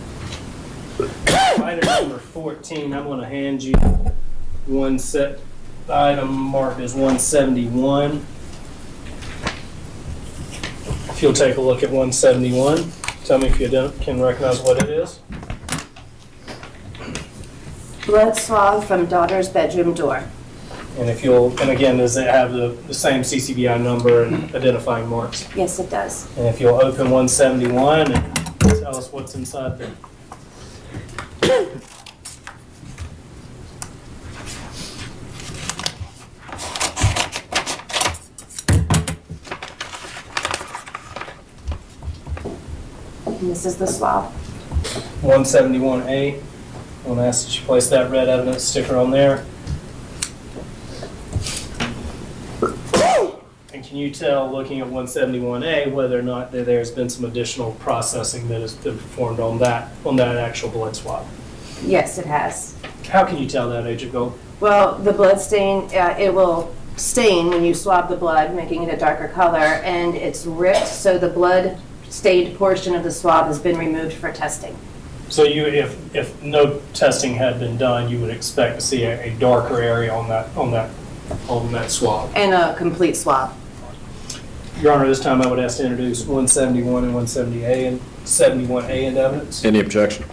Speaker 5: Item number 14, I'm going to hand you one set item marked as 171. If you'll take a look at 171, tell me if you can recognize what it is.
Speaker 4: Blood swab from daughter's bedroom door.
Speaker 5: And again, does it have the same CCBI number and identifying marks?
Speaker 4: Yes, it does.
Speaker 5: And if you'll open 171 and tell us what's inside there.
Speaker 4: And this is the swab.
Speaker 5: 171A. I want to ask that you place that red evidence sticker on there. And can you tell, looking at 171A, whether or not there's been some additional processing that has been performed on that actual blood swab?
Speaker 4: Yes, it has.
Speaker 5: How can you tell that, Agent Gold?
Speaker 4: Well, the blood stain, it will stain when you swab the blood, making it a darker color, and it's ripped, so the blood stained portion of the swab has been removed for testing.
Speaker 5: So if no testing had been done, you would expect to see a darker area on that swab.
Speaker 4: And a complete swab.
Speaker 5: Your Honor, this time I would ask to introduce 171 and 170A and 71A into evidence.
Speaker 1: Any objection?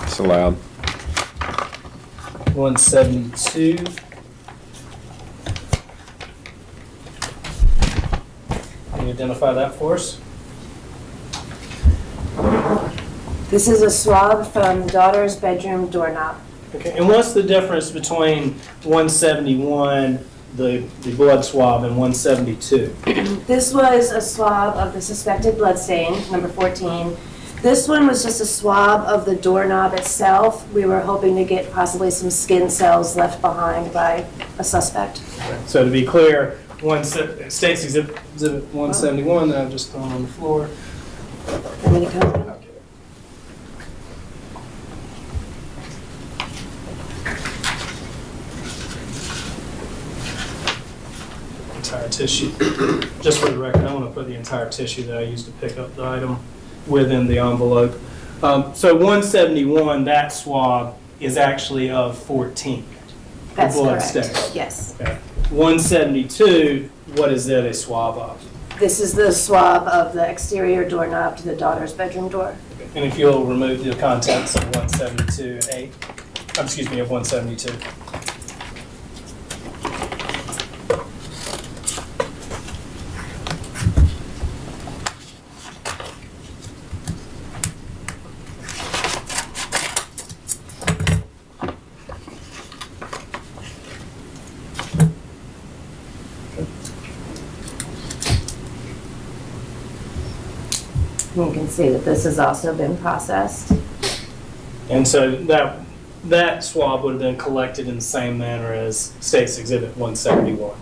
Speaker 1: It's allowed.
Speaker 5: 172. Can you identify that for us?
Speaker 4: This is a swab from daughter's bedroom doorknob.
Speaker 5: Okay, and what's the difference between 171, the blood swab, and 172?
Speaker 4: This was a swab of the suspected blood stain, number 14. This one was just a swab of the doorknob itself. We were hoping to get possibly some skin cells left behind by a suspect.
Speaker 5: So to be clear, State's Exhibit 171 that I've just thrown on the floor.
Speaker 4: Want me to come?
Speaker 5: Entire tissue. Just for the record, I want to put the entire tissue that I used to pick up the item within the envelope. So 171, that swab is actually of 14.
Speaker 4: That's
Speaker 5: blood
Speaker 4: correct.
Speaker 5: stain.
Speaker 4: Yes.
Speaker 5: Okay. 172, what is that a swab of?
Speaker 4: This is the swab of the exterior doorknob to the daughter's bedroom door.
Speaker 5: And if you'll remove the contents of 172A, excuse me, of 172.
Speaker 4: You can see that this has also been processed.
Speaker 5: And so that swab would have been collected in the same manner as State's Exhibit 171.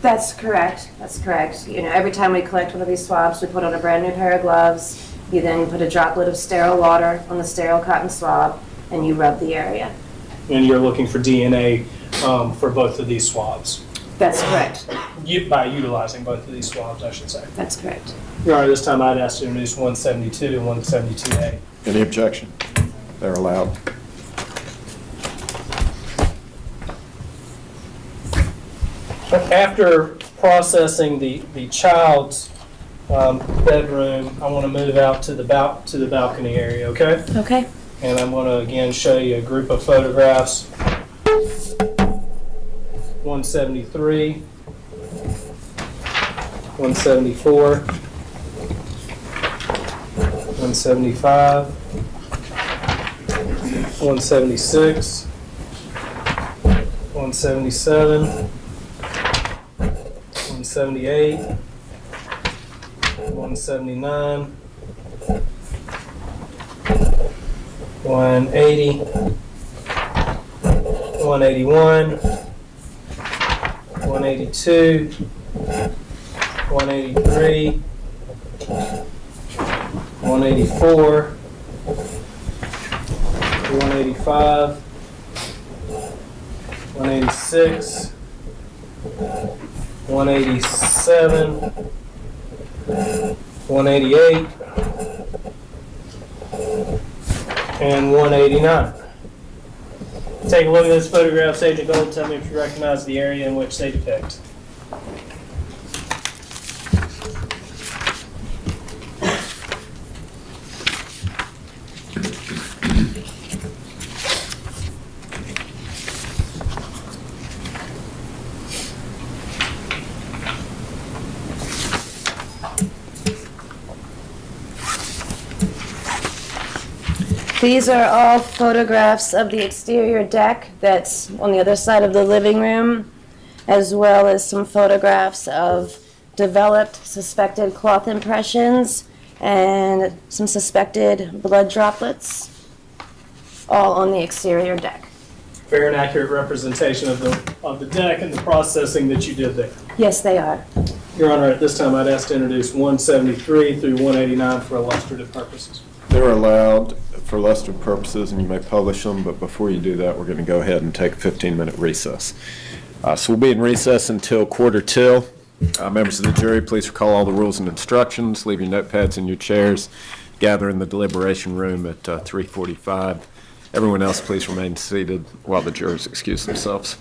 Speaker 4: That's correct. That's correct. You know, every time we collect one of these swabs, we put on a brand new pair of gloves. You then put a droplet of sterile water on the sterile cotton swab, and you rub the area.
Speaker 5: And you're looking for DNA for both of these swabs.
Speaker 4: That's correct.
Speaker 5: By utilizing both of these swabs, I should say.
Speaker 4: That's correct.
Speaker 5: Your Honor, this time I'd ask to introduce 172 and 172A.
Speaker 1: Any objection? They're allowed.
Speaker 5: After processing the child's bedroom, I want to move out to the balcony area, okay?
Speaker 4: Okay.
Speaker 5: And I'm going to again show you a group of photographs. 173, 174, 175, 176, 177, 178, 179, 180, 181, 182, 183, 184, 185, 186, 187, 188, and 189. Take a look at this photograph, Agent Gold. Tell me if you recognize the area in which they depict.
Speaker 4: These are all photographs of the exterior deck that's on the other side of the living room, as well as some photographs of developed suspected cloth impressions and some suspected blood droplets, all on the exterior deck.
Speaker 5: Fair and accurate representation of the deck and the processing that you did there.
Speaker 4: Yes, they are.
Speaker 5: Your Honor, at this time I'd ask to introduce 173 through 189 for illustrative purposes.
Speaker 1: They're allowed for illustrative purposes, and you may publish them, but before you do that, we're going to go ahead and take a 15-minute recess. So we'll be in recess until quarter till. Members of the jury, please recall all the rules and instructions. Leave your notepads in your chairs. Gather in the deliberation room at 3:45. Everyone else, please remain seated while the jurors excuse themselves.